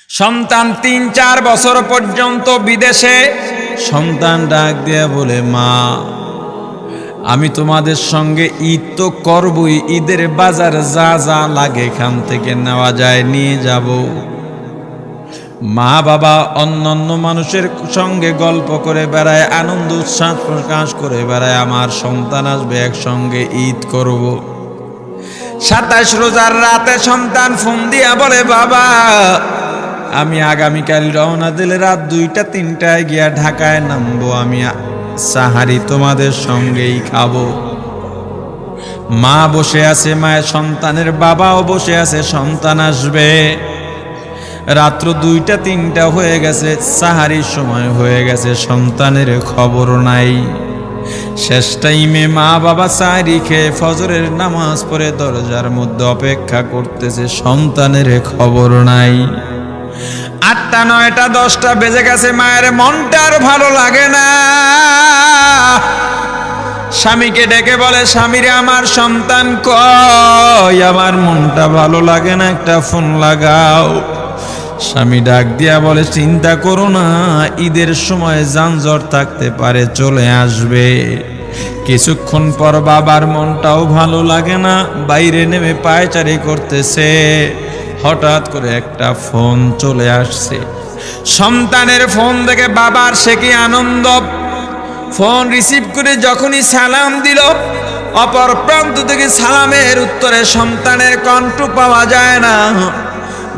সন্তান ৩-৪ বছর পর্যন্ত বিদেশে। সন্তান ডাক দিয়া বলে, মা আমি তোমাদের সঙ্গে ঈদ তো করবই, ঈদের বাজার যা যা লাগে এখান থেকে নেওয়া যায় নিয়ে যাব। মা বাবা অন্যান্য মানুষের সঙ্গে গল্প করে বেড়ায়, আনন্দ উচ্ছ্বাস প্রকাশ করে বেড়ায়, আমার সন্তান আসবে একসঙ্গে ঈদ করব। ২৭ রোজার রাতে সন্তান ফোন দিয়া বলে, বাবা আমি আগামীকাল রওনা দিলে রাত ২টা-৩টায় গিয়া ঢাকায় নামবো, আমি সাহারি তোমাদের সঙ্গেই খাবো। মা বসে আছে, মায়ের সন্তানের বাবাও বসে আছে, সন্তান আসবে। রাত্র ২টা-৩টা হয়ে গেছে, সাহারির সময় হয়ে গেছে, সন্তানের খবর নাই। শেষ টাইমে মা বাবা সাহারি খেয়ে ফজরের নামাজ পড়ে দরজার মধ্যে অপেক্ষা করতেছে, সন্তানের খবর নাই। ৮টা, ৯টা, ১০টা বেজে গেছে, মায়ের মনটা আর ভালো লাগে না। স্বামীকে ডেকে বলে, স্বামীরে আমার সন্তান কই, আমার মনটা ভালো লাগে না, একটা ফোন লাগাও। স্বামী ডাক দিয়া বলে, চিন্তা করো না, ঈদের সময় যানজট থাকতে পারে, চলে আসবে। কিছুক্ষণ পর বাবার মনটাও ভালো লাগে না, বাইরে নেমে পায়চারি করতেছে। হঠাৎ করে একটা ফোন চলে আসছে। সন্তানের ফোন দেখে বাবার সে কি আনন্দ। ফোন রিসিভ করে যখনই সালাম দিল, অপর প্রান্ত থেকে সালামের উত্তরে সন্তানের কণ্ঠ পাওয়া যায় না।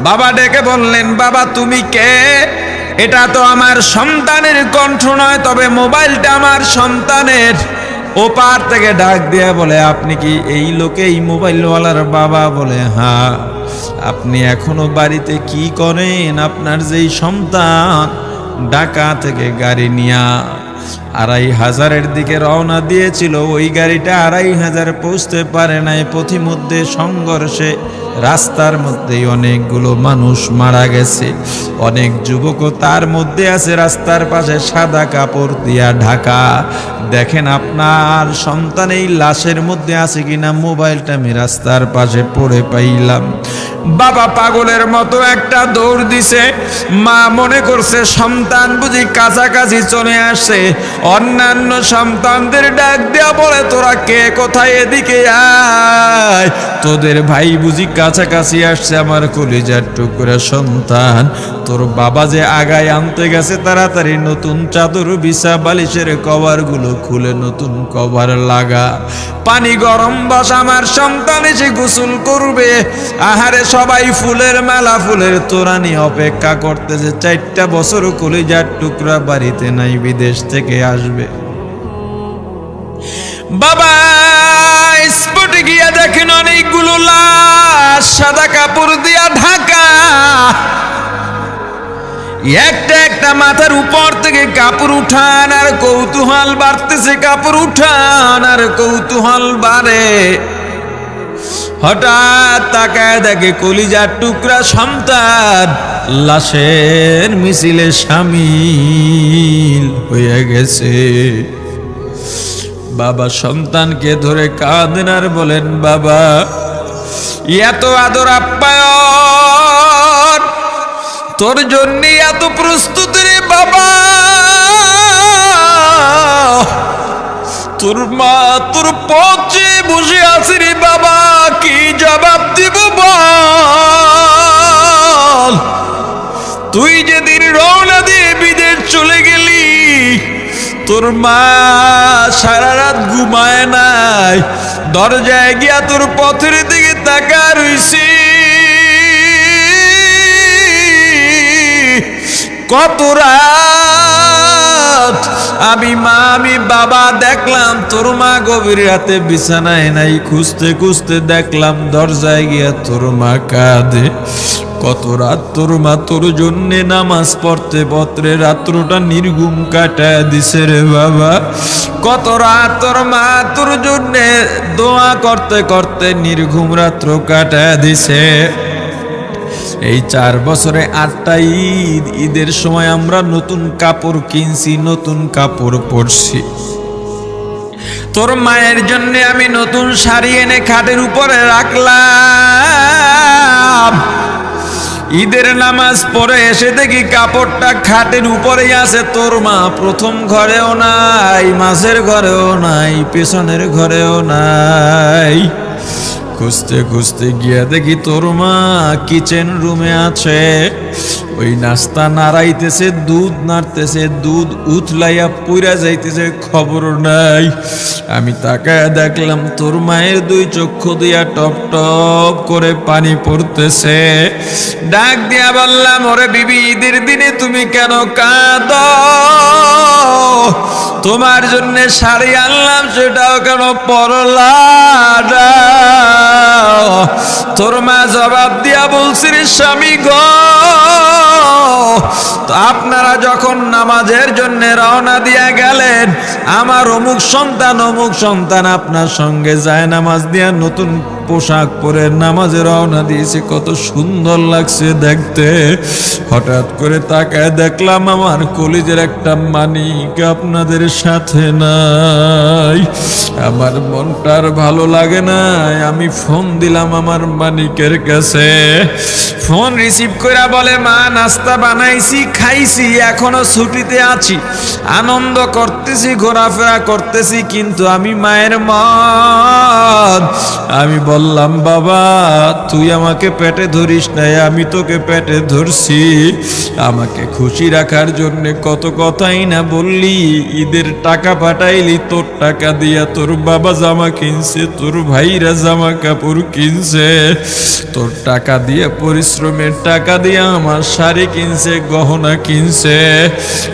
বাবা ডেকে বললেন, বাবা তুমি কে? এটা তো আমার সন্তানের কণ্ঠ নয়, তবে মোবাইলটা আমার সন্তানের। ওপার থেকে ডাক দিয়া বলে, আপনি কি এই লোকে, এই মোবাইলওয়ালার বাবা? বলে, হ্যাঁ। আপনি এখনো বাড়িতে কি করেন? আপনার যেই সন্তান ঢাকা থেকে গাড়ি নিয়া ২৫০০-এর দিকে রওনা দিয়েছিল, ওই গাড়িটা ২৫০০ পৌঁছতে পারে নাই। পথিমধ্যে সংঘর্ষে রাস্তার মধ্যেই অনেকগুলো মানুষ মারা গেছে, অনেক যুবকও তার মধ্যে আছে। রাস্তার পাশে সাদা কাপড় দিয়া ঢাকা। দেখেন আপনার সন্তান এই লাশের মধ্যে আছে কিনা। মোবাইলটা আমি রাস্তার পাশে পড়ে পাইলাম। বাবা পাগলের মতো একটা দৌড় দিছে। মা মনে করছে সন্তান বুঝি কাছাকাছি চলে আসছে। অন্যান্য সন্তানদের ডাক দেয়া বলে, তোরা কে, কোথায়, এদিকে আয়, তোদের ভাই বুঝি কাছাকাছি আসছে। আমার কলিজার টুকরা সন্তান, তোর বাবা যে আগায় আনতে গেছে, তাড়াতাড়ি নতুন চাদর বিছা, বালিশের কভারগুলো খুলে নতুন কভার লাগা, পানি গরম বস, আমার সন্তান এসে গোসল করবে। আহারে সবাই ফুলের মালা, ফুলের তোড়া নিয়ে অপেক্ষা করতেছে। ৪টা বছর কলিজার টুকরা বাড়িতে নাই, বিদেশ থেকে আসবে। বাবা স্পটে গিয়া দেখেন অনেকগুলো লাশ, সাদা কাপড় দিয়া ঢাকা। একটা একটা মাথার উপর থেকে কাপড় উঠান আর কৌতূহল বাড়তেছে, কাপড় উঠান আর কৌতূহল বাড়ে। হঠাৎ তাকায় দেখে কলিজার টুকরা সন্তান লাশের মিছিলে শামিল হয়ে গেছে। বাবা সন্তানকে ধরে কাঁদেন আর বলেন, বাবা এত আদর আপ্যায়ন, তোর জন্য এত প্রস্তুতি রে বাবা, তোর মা তোর পথে বসে আছে রে বাবা, কি জবাব দিব বল? তুই যেদিন রওনা দিয়ে বিদেশ চলে গেলি, তোর মা সারা রাত ঘুমায় নাই, দরজায় গিয়া তোর পথের দিকে তাকা রইছি। কত রাত আমি মা, আমি বাবা দেখলাম তোর মা গভীর রাতে বিছানায় নাই, খুঁজতে খুঁজতে দেখলাম দরজায় গিয়া তোর মা কাঁদে। কত রাত তোর মা তোর জন্যে নামাজ পড়তে পড়তে রাত্রটা নির্ঘুম কাটায় দিছে রে বাবা। কত রাত তোর মা তোর জন্যে দোয়া করতে করতে নির্ঘুম রাত্র কাটায় দিছে। এই ৪ বছরে ৮টা ঈদ, ঈদের সময় আমরা নতুন কাপড় কিনছি, নতুন কাপড় পরছি। তোর মায়ের জন্য আমি নতুন শাড়ি এনে খাটের উপরে রাখলাম। ঈদের নামাজ পড়ে এসে দেখি কাপড়টা খাটের উপরেই আছে, তোর মা প্রথম ঘরেও নাই, মাঝের ঘরেও নাই, পেছনের ঘরেও নাই। খুঁজতে খুঁজতে গিয়া দেখি তোর মা কিচেন রুমে আছে, ওই নাস্তা নাড়াইতেছে, দুধ নাড়তেছে, দুধ উথলাইয়া পুইরা যাইতেছে, খবর নাই। আমি তাকায় দেখলাম তোর মায়ের দুই চক্ষু দিয়া টপ টপ করে পানি পড়তেছে। ডাক দিয়া বললাম, ওরে বিবি, ঈদের দিনে তুমি কেন কাঁদো? তোমার জন্য শাড়ি আনলাম, সেটাও কেন পরলা না? তোর মা জবাব দিয়া বলছি, রে স্বামী গো, আপনারা যখন নামাজের জন্য রওনা দিয়া গেলেন, আমার অমুক সন্তান আপনার সঙ্গে যায় নামাজ দিয়া নতুন পোশাক পরে নামাজে রওনা দিয়েছে, কত সুন্দর লাগছে দেখতে। হঠাৎ করে তাকায় দেখলাম আমার কলিজের একটা মানিক আপনাদের সাথে নাই। আমার মনটার ভালো লাগে না। আমি ফোন দিলাম আমার মানিকের কাছে, ফোন রিসিভ করে বলে, মা নাস্তা বানাইছি, খাইছি, এখনো ছুটিতে আছি, আনন্দ করতেছি, ঘোরাফেরা করতেছি, কিন্তু আমি মায়ের মন। আমি বললাম, বাবা তুই আমাকে পেটে ধরিস নাই, আমি তোকে পেটে ধরছি। আমাকে খুশি রাখার জন্য কত কথাই না বললি, ঈদের টাকা পাঠাইলি, তোর টাকা দিয়া তোর বাবা জামা কিনছে, তোর ভাইরা জামা কাপড় কিনছে, তোর টাকা দিয়ে, পরিশ্রমের টাকা দিয়ে আমার শাড়ি কিনছে, গহনা কিনছে,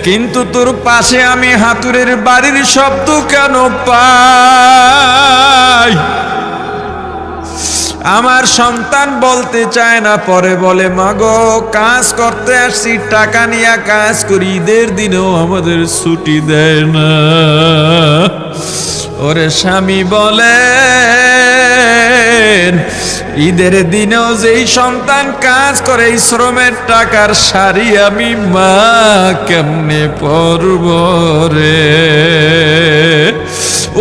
কিন্তু তোর পাশে আমি হাতুড়ের বাড়ির শব্দ কেন পাই? আমার সন্তান বলতে চায় না, পরে বলে, মাগো কাজ করতে আসছি, টাকা নিয়ে কাজ করি, ঈদের দিনেও আমাদের ছুটি দেয় না। ওরে স্বামী বলেন, ঈদের দিনেও যেই সন্তান কাজ করে, এই শ্রমের টাকার শাড়ি আমি মা কেমনে পরব রে?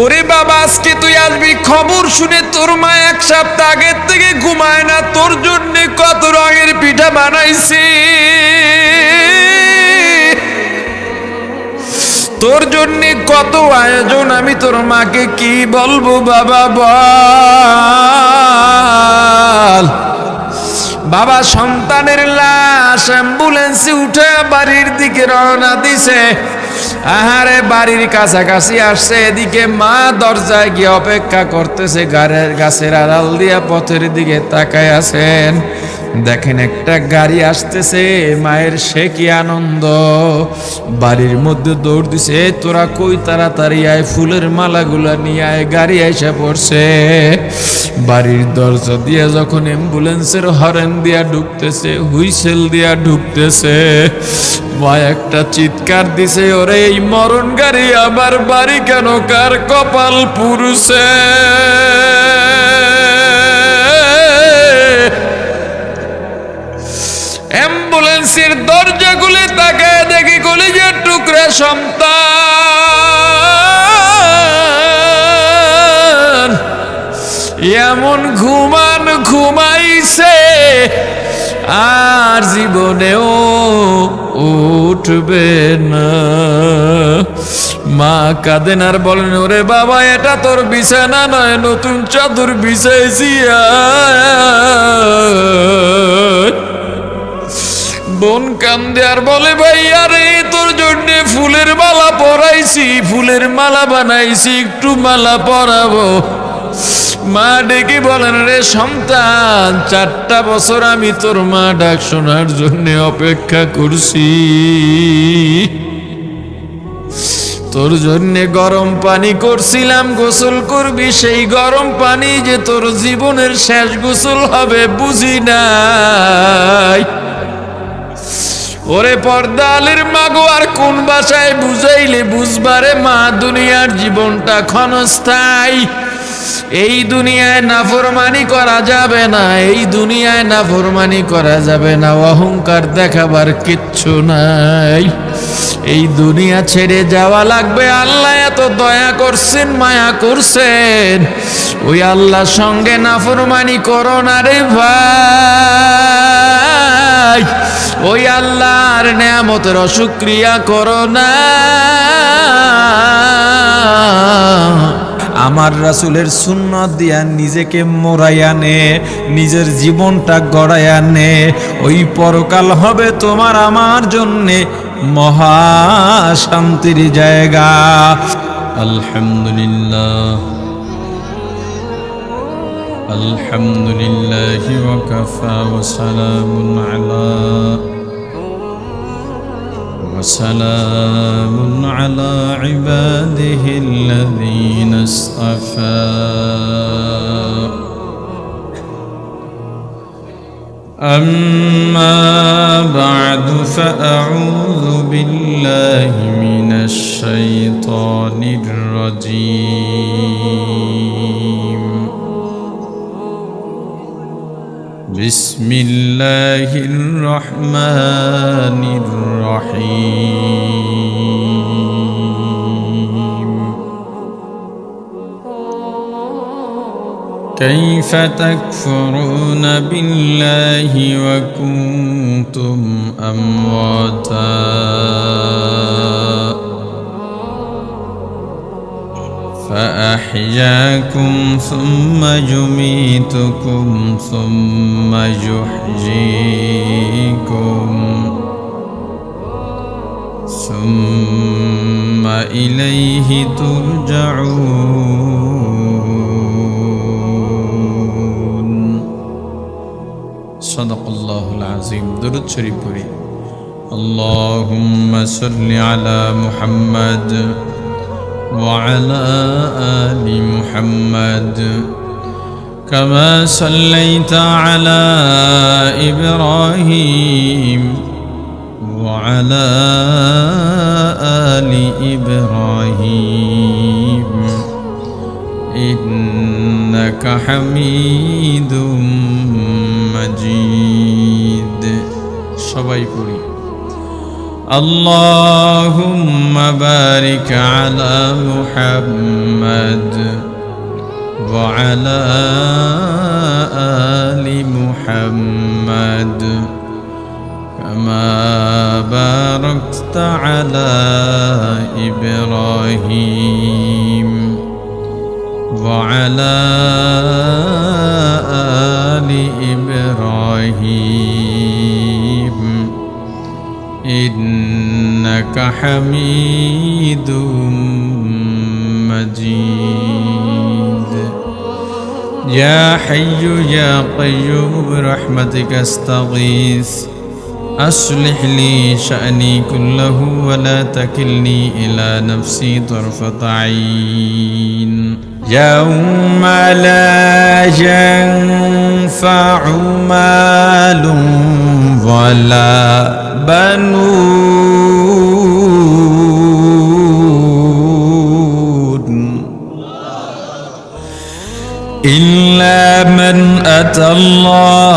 ওরে বাবা, আজকে তুই আসবি, খবর শুনে তোর মা এক সপ্তাহ আগের থেকে ঘুমায় না, তোর জন্য কত রঙের পিঠা বানাইছি, তোর জন্য কত আয়োজন, আমি তোর মাকে কি বলবো বাবা বল? বাবা সন্তানের লাশ অ্যাম্বুলেন্সে উঠে বাড়ির দিকে রওনা দিছে। আহারে বাড়ির কাছাকাছি আসছে, এদিকে মা দরজায় গিয়ে অপেক্ষা করতেছে, গাছের আড়াল দিয়া পথের দিকে তাকায় আছেন। দেখেন একটা গাড়ি আসতেছে, মায়ের সে কি আনন্দ, বাড়ির মধ্যে দৌড় দিছে, তোরা কই, তাড়াতাড়ি আয়, ফুলের মালাগুলা নিয়ে আয়, গাড়ি এসে পড়ছে। বাড়ির দরজা দিয়ে যখন অ্যাম্বুলেন্সের হরেন দিয়া ঢুকতেছে, হুইসেল দিয়া ঢুকতেছে, মা একটা চিৎকার দিছে, ওরে এই মরণ গাড়ি আমার বাড়ি কেন, কার কপাল পুরুষে? অ্যাম্বুলেন্সের দরজা খুলে তাকায় দেখি কলিজার টুকরা সন্তান এমন ঘুমাইছে, আর জীবনেও উঠবে না। মা কাঁদেন আর বলেন, ওরে বাবা, এটা তোর বিছানা নয়, নতুন চাদর বিছাইছি। বোন কান্দে আর বলে, ভাই আরে তোর জন্য ফুলের মালা পরাইছি, ফুলের মালা বানাইছি, একটু মালা পরাবো। মা ডেকে বলেন, রে সন্তান, 4টা বছর আমি তোর মা ডাক শোনার জন্য অপেক্ষা করছি, তোর জন্য গরম পানি করছিলাম, গোসল করবি, সেই গরম পানি যে তোর জীবনের শেষ গোসল হবে বুঝি নাই। ওরে পর্দালের মাগো, আর কোন ভাষায় বুঝাইলে বুঝবারে মা, দুনিয়ার জীবনটা ক্ষণস্থায়ী, এই দুনিয়ায় নাফরমানি করা যাবে না, এই দুনিয়ায় নাফরমানি করা যাবে না, অহংকার দেখাবার কিচ্ছু নাই, এই দুনিয়া ছেড়ে যাওয়া লাগবে। আল্লাহ এত দয়া করছেন, মায়া করছেন, ওই আল্লাহর সঙ্গে নাফরমানি করো না রে ভাই। নাই, ওই আল্লাহর নেয়ামতের অশুকরিয়া করো না। আমার রাসূলের সুন্নাত দিয়া নিজেকে মোড়াইয়া নে, নিজের জীবনটা গড়াইয়া নে, ওই পরকাল হবে তোমার আমার জন্যে মহা শান্তির জায়গা। আলহামদুলিল্লাহ আলহামদুলিল্লাহ ওয়া কাফা ওয়া সালামুন আলা وسلام على عباده الذين اصطفى أما بعد فأعوذ بالله من الشيطان الرجيم بسم الله الرحمن الرحيم كيف تكفرون بالله وكنتم أمواتا فأحياكم ثم يميتكم ثم يحييكم ثم إليه ترجعون صدق الله العظيم درود شريف پوری اللهم صل على محمد وعلى آل محمد كما صليت على إبراهيم وعلى آل إبراهيم إنك حميد مجيد সবাই পড়ি اللهم بارك على محمد وعلى آل محمد كما باركت على إبراهيم وعلى آل إبراهيم إنك حميد مجيد يا حي يا قيوم برحمتك استغيث أصلح لي شأني كله ولا تكلني إلى نفسي طرفة عين يوم لا ينفع مال ولا بنون إلا من أتى الله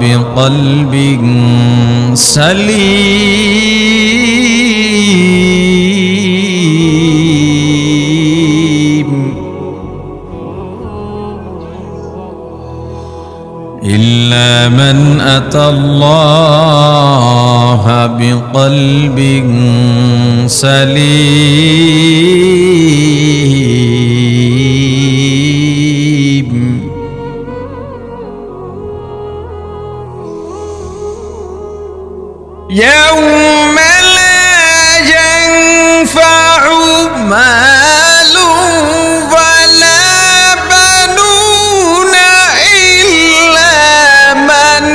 بقلب سليم إلا من أتى الله بقلب سليم يوم لا ينفع مال ولا بنون إلا من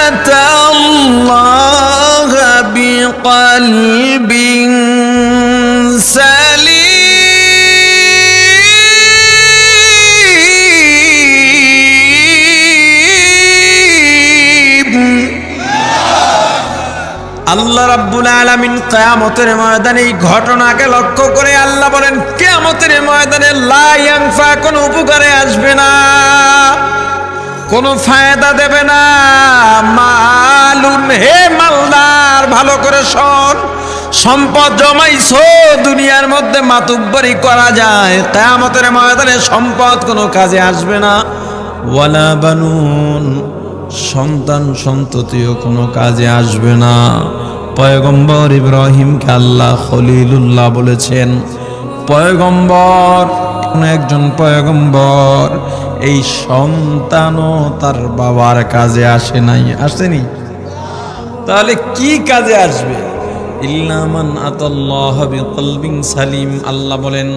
أتى الله بقلب আল্লাহ রাব্বুল আলামিন কিয়ামতের ময়দানে এই ঘটনাকে লক্ষ্য করে আল্লাহ বলেন কিয়ামতের ময়দানে লা ইয়ানফা, কোনো উপকারে আসবে না, কোনো ফায়দা দেবে না। মালুন, হে মালদার ভালো করে শোন, সম্পদ জমাইছো দুনিয়ার মধ্যে মাতুব্বরি করা যায়, কিয়ামতের ময়দানে সম্পদ কোনো কাজে আসবে না। ওয়ালা বানুন, সন্তান সন্ততিও কোনো কাজে আসবে না। পয়গম্বর ইব্রাহিমকে আল্লাহ খলিলুল্লাহ বলেছেন। পয়গম্বর, কোন একজন পয়গম্বর এই সন্তানও তার বাবার কাজে আসে নাই, আসেনি। তাহলে কি কাজে আসবে? ইল্লা মান আতাল্লাহ বিকলবিন সালিম। আল্লাহ বলেন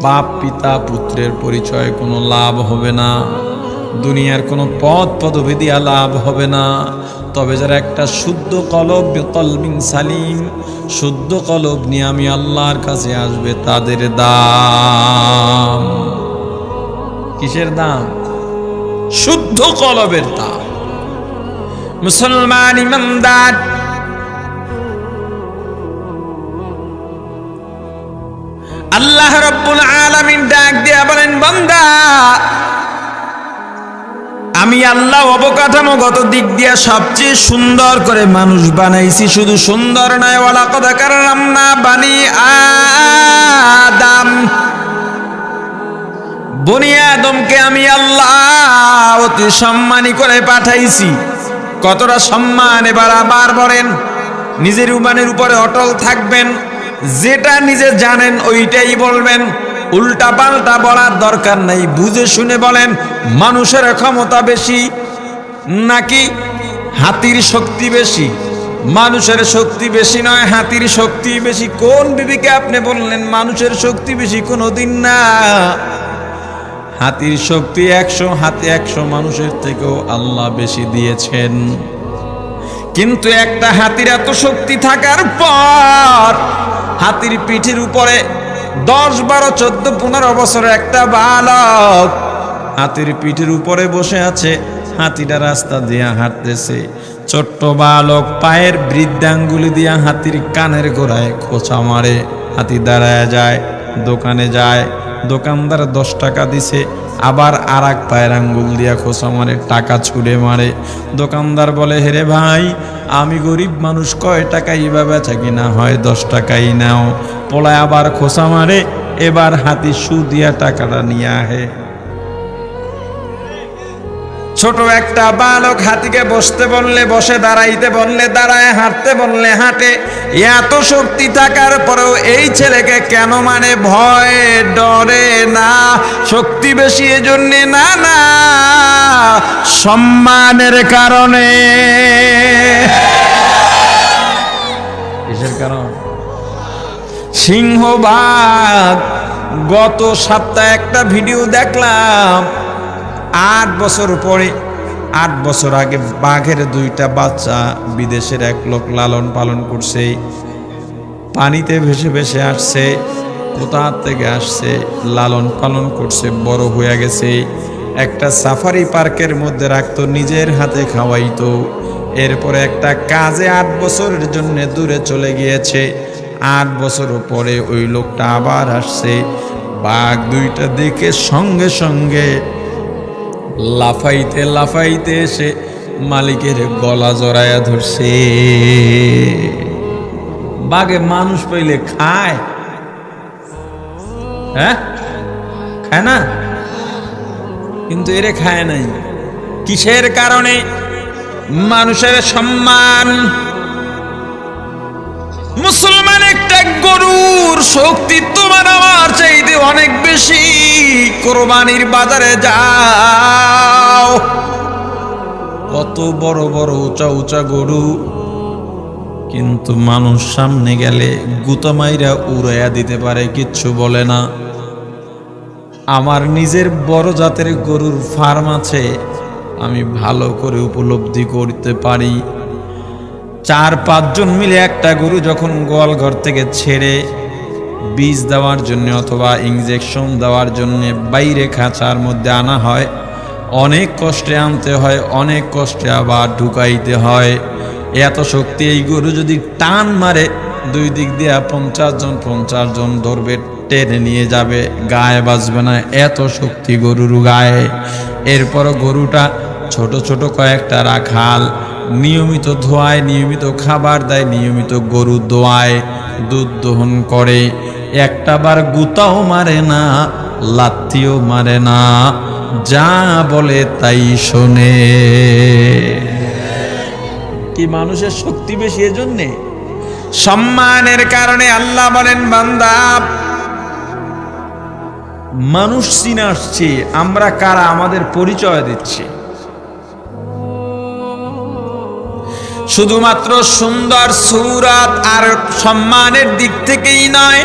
বাপ পিতা পুত্রের পরিচয় কোনো লাভ হবে না, দুনিয়ার কোনো পদ পদবি দিয়া লাভ হবে না। তবে যারা একটা শুদ্ধ কলব বিকলবিন সালিম, শুদ্ধ কলব নিয়ে আমি আল্লাহর কাছে আসবে, তাদের দাম। কিসের দাম? শুদ্ধ কলবের দাম। মুসলমান ইমানদার, আল্লাহ রাব্বুল আলামিন ডাক দিয়া বলেন, বান্দা আমি আল্লাহ অবকাঠামোগত দিক দিয়া সবচেয়ে সুন্দর করে মানুষ বানাইছি। শুধু সুন্দর নয়, ওয়ালাকাদ কাররামনা বানি আদম, বনি আদমকে আমি আল্লাহ অতি সম্মানী করে পাঠাইছি। কতটা সম্মান এবার আবার বলেন। নিজের ইমানের উপরে অটল থাকবেন, যেটা নিজে জানেন ওইটাই বলবেন, উল্টা পাল্টা বলার দরকার নাই। বুঝে শুনে বলেন, মানুষের ক্ষমতা বেশি নাকি হাতির শক্তি বেশি? মানুষের শক্তি বেশি নয়, হাতির শক্তি বেশি। কোন বিবিকে আপনি বললেন মানুষের শক্তি বেশি? কোনোদিন না। হাতির শক্তি 100, হাতি 100 মানুষের থেকেও আল্লাহ বেশি দিয়েছেন। কিন্তু একটা হাতির এত শক্তি থাকার পর হাতির পিঠের উপরে 10, 12, 14, 15 বছরের একটা বালক হাতির পিঠের উপরে বসে আছে। হাতিটা রাস্তা দিয়ে হাঁটতেছে, ছোট্ট বালক পায়ের বৃদ্ধাঙ্গুলি দিয়ে হাতির কানের গোড়ায় খোঁচা মারে। হাতি দাঁড়ায় যায়, দোকানে যায়, দোকানদার 10 টাকা দিছে, আবার আর এক পায়ের আঙ্গুল দিয়া খোঁচা মারে, টাকা ছুঁড়ে মারে। দোকানদার বলে, হেরে ভাই আমি গরিব মানুষ, কয় টাকা এইভাবে থাকি না, হয় 10 টাকাই নাও। পোলায় আবার খোঁচা মারে, এবার হাতি সু দিয়া টাকাটা নিয়ে আহে। ছোট একটা বালক হাতিকে বসতে বললে বসে, দাঁড়াইতে বললে দাঁড়ায়, হাঁটতে বললে হাঁটে। এত শক্তি থাকার পরেও এই ছেলেকে কেন মানে? ভয় ডরে না, শক্তি বেশি এজন্যে না, না সম্মানের কারণে। কিসের কারণ? সিংহভাগ। গত সপ্তাহে একটা ভিডিও দেখলাম, 8 বছর পরে, 8 বছর আগে বাঘের 2টা বাচ্চা বিদেশের এক লোক লালন পালন করছে। পানিতে ভেসে ভেসে আসছে, কোথা থেকে আসছে, লালন পালন করছে, বড় হয়ে গেছে। একটা সাফারি পার্কের মধ্যে রাখতো, নিজের হাতে খাওয়াইতো। এরপরে একটা কাজে 8 বছরের জন্য দূরে চলে গিয়েছে। 8 বছর পরে ওই লোকটা আবার আসছে। বাঘ 2টা দেখে সঙ্গে সঙ্গে লাফাইতে লাফাইতে এসে মালিকের গলা জড়ায়া ধরছে। বাঘে মানুষ পাইলে খায়? হ্যাঁ, খায় না, কিন্তু এরে খায় নাই। কিসের কারণে? মানুষের সম্মান। মুসলমান, একটা গরুর শক্তি তোমার আমার চাইতে অনেক বেশি। কোরবানির বাজারে যাও, কত বড় বড় উঁচা উঁচা গরু, কিন্তু মানুষ সামনে গেলে গুতা মাইরা উড়াইয়া দিতে পারে, কিচ্ছু বলে না। আমার নিজের বড় জাতের গরুর ফার্ম আছে, আমি ভালো করে উপলব্ধি করতে পারি। 4-5 জন মিলে একটা গরু যখন গোয়াল ঘর থেকে ছেড়ে বীজ দেওয়ার জন্য অথবা ইনজেকশন দেওয়ার জন্য বাইরে খাঁচার মধ্যে আনা হয়, অনেক কষ্টে আনতে হয়, অনেক কষ্টে আবার ঢুকাইতে হয়। এত শক্তি এই গরু যদি টান মারে, 2 দিক দিয়ে 50 জন ধরবে, টেনে নিয়ে যাবে, গায়ে বাজবে না, এত শক্তি গরুর গায়ে। এরপরও গরুটা ছোট ছোট কয়েকটা রাখাল নিয়মিত ধোয়ায়, নিয়মিত খাবার দেয়, নিয়মিত গরু দোয়ায়, দুধ দহন করে, একটা বার গুতাও মারে না, লাত্তিও মারে না, যা বলে তাই শোনে। কি মানুষের শক্তি বেশি এজন্যে? সম্মানের কারণে আল্লাহ বলেন, বান্দা মানুষ চিনে আসছে, আমরা কারা আমাদের পরিচয় দিচ্ছি। শুধুমাত্র সুন্দর সূরত আর সম্মানের দিক থেকেই নয়,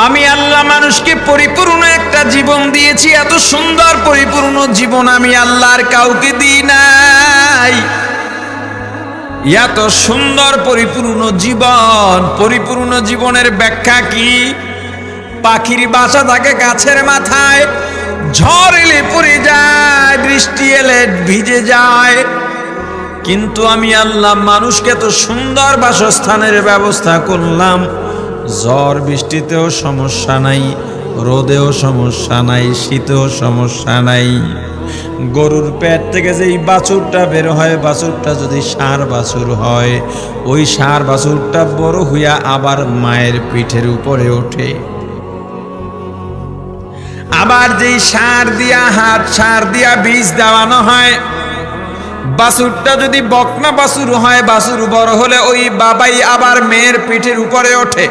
আমি আল্লাহ মানুষকে পরিপূর্ণ একটা জীবন দিয়েছি। এত সুন্দর পরিপূর্ণ জীবন আমি আল্লাহর কাউকে দিই নাই। এত সুন্দর পরিপূর্ণ জীবন, পরিপূর্ণ জীবনের ব্যাখ্যা কি? পাখির বাসা থাকে গাছের মাথায়, ঝড় এলে পড়ে যায়, বৃষ্টি এলে ভিজে যায়। কিন্তু আমি আল্লাহ মানুষকে তো সুন্দর বাসস্থানের ব্যবস্থা করলাম, ঝড় বৃষ্টিতেও সমস্যা নাই, রোদেও সমস্যা নাই, শীতেও সমস্যা নাই। গরুর পেট থেকে যেই বাছুরটা বের হয়, বাছুরটা যদি ষাঁড় বাছুর হয়, ওই ষাঁড় বাছুরটা বড় হইয়া আবার মায়ের পিঠের উপরে ওঠে। আবার যেই ষাঁড় দিয়া বীজ দেওয়ানো হয়, বাছুরটা যদি বকনা বাছুর হয়, বাছুর বড় হলে ওই বাবাই আবার মেয়ের পিঠের উপরে ওঠে।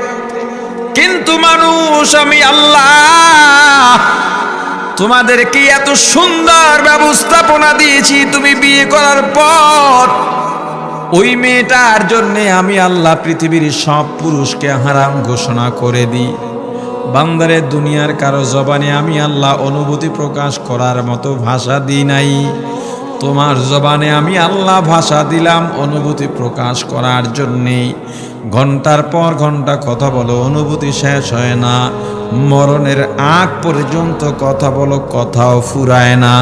কিন্তু মানুষ, আমি আল্লাহ তোমাদেরকে এত সুন্দর ব্যবস্থাপনা দিয়েছি, তুমি বিয়ে করার পর ওই মেয়েটার জন্যে আমি আল্লাহ পৃথিবীর সব পুরুষকে হারাম ঘোষণা করে দিই। বান্দারে, দুনিয়ার কারো জবানে আমি আল্লাহ অনুভূতি প্রকাশ করার মতো ভাষা দিই নাই, তোমার জবানে আমি আল্লাহ ভাষা দিলাম অনুভূতি প্রকাশ করার জন্যে। ঘন্টার পর ঘন্টা কথা বলো, অনুভূতি শেষ হয় না। মরণের আগ পর্যন্ত কথা বলো, কথাও ফুরায় না।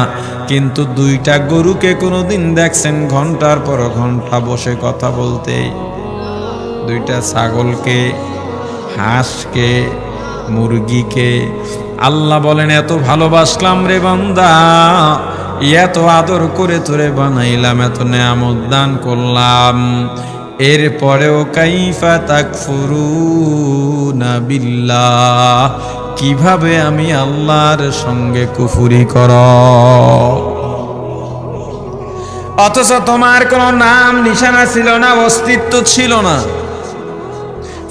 কিন্তু দুইটা গরুকে কোনোদিন দেখছেন ঘন্টার পর ঘন্টা বসে কথা বলতে? দুইটা ছাগলকে, হাঁসকে, মুরগিকে আল্লাহ বলেন, এত ভালোবাসলাম রে বান্দা, এত আদর করে তোরে বানাইলাম, এত নেয়ামত দান করলাম, এরপরেও কাইফা তাকফুরুনা বিল্লাহ, কিভাবে আমি আল্লাহর সঙ্গে কুফরি কর? অথচ তোমার কোনো নাম নিশানা ছিল না, অস্তিত্ব ছিল না।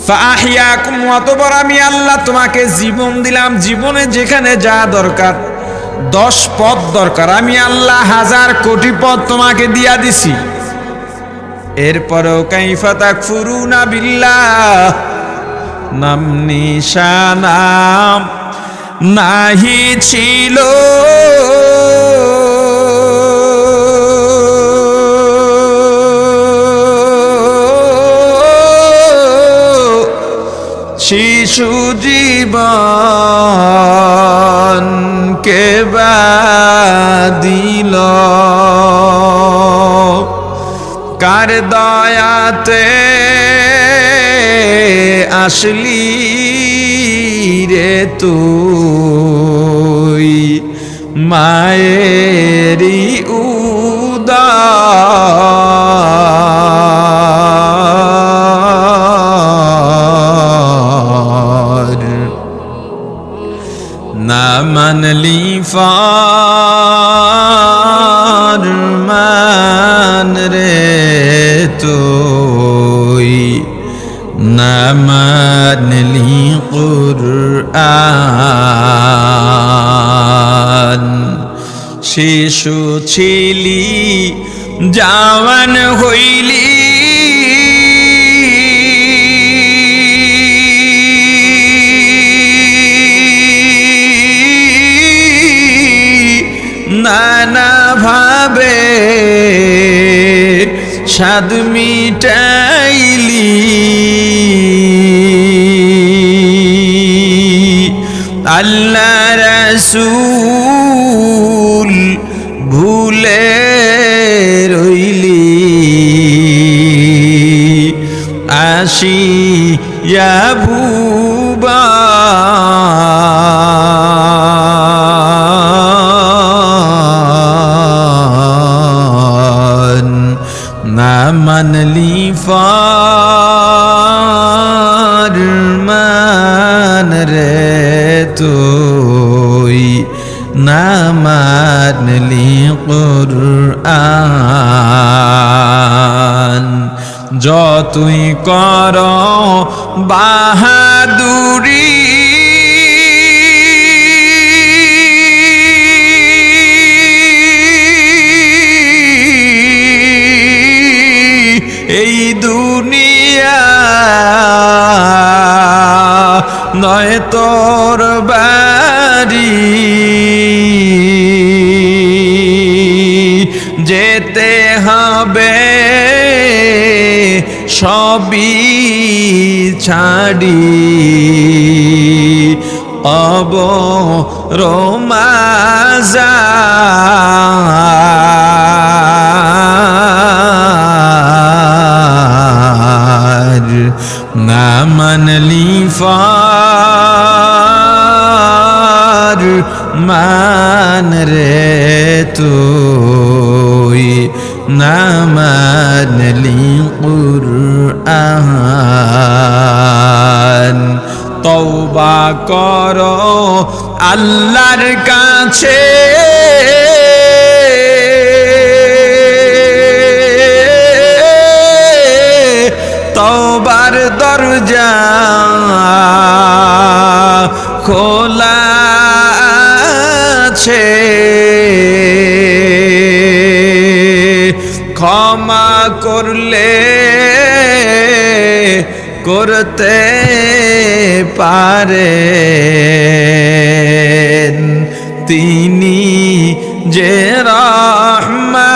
ফাহিয়াকুম, অতঃপর আমি আল্লাহ তোমাকে জীবন দিলাম। জীবনে যেখানে যা দরকার, 10 পদ দরকার, আমি আল্লাহ 1000 কোটি পদ তোমাকে দিয়া দিছি। এরপরেও কাইফা তাকফুরুনা বিল্লাহ, নাম নিশানা নাহি ছিল, শিশু জীবন কে বাদিল, কার দয়াতে আসলি রে তুই, মায়েরি উদার, না মানলি ফরমান রে তুই, না মানলি কুরআন। শিশু ছিলি, জাওয়ান হইলি, নানা ভাবে স্বাদ মিটাইলি, আল্লাহ রাসূল ভুলে রইলি, আসিয়া ভুবা তুই না মানলি কুরআন। যতই কর বাহাদুরি এই দুনিয়া নয় তোর বাড়ি, যেতে হবে সবই ছাড়ি, মাজার না মানলি ফার মান রে তুই না মানলি কুরআন। তওবা করো আল্লাহর কাছে, তওবার দরজা খোলা আছে, ক্ষমা করলে করতে পারেন তিনি যে রহমান।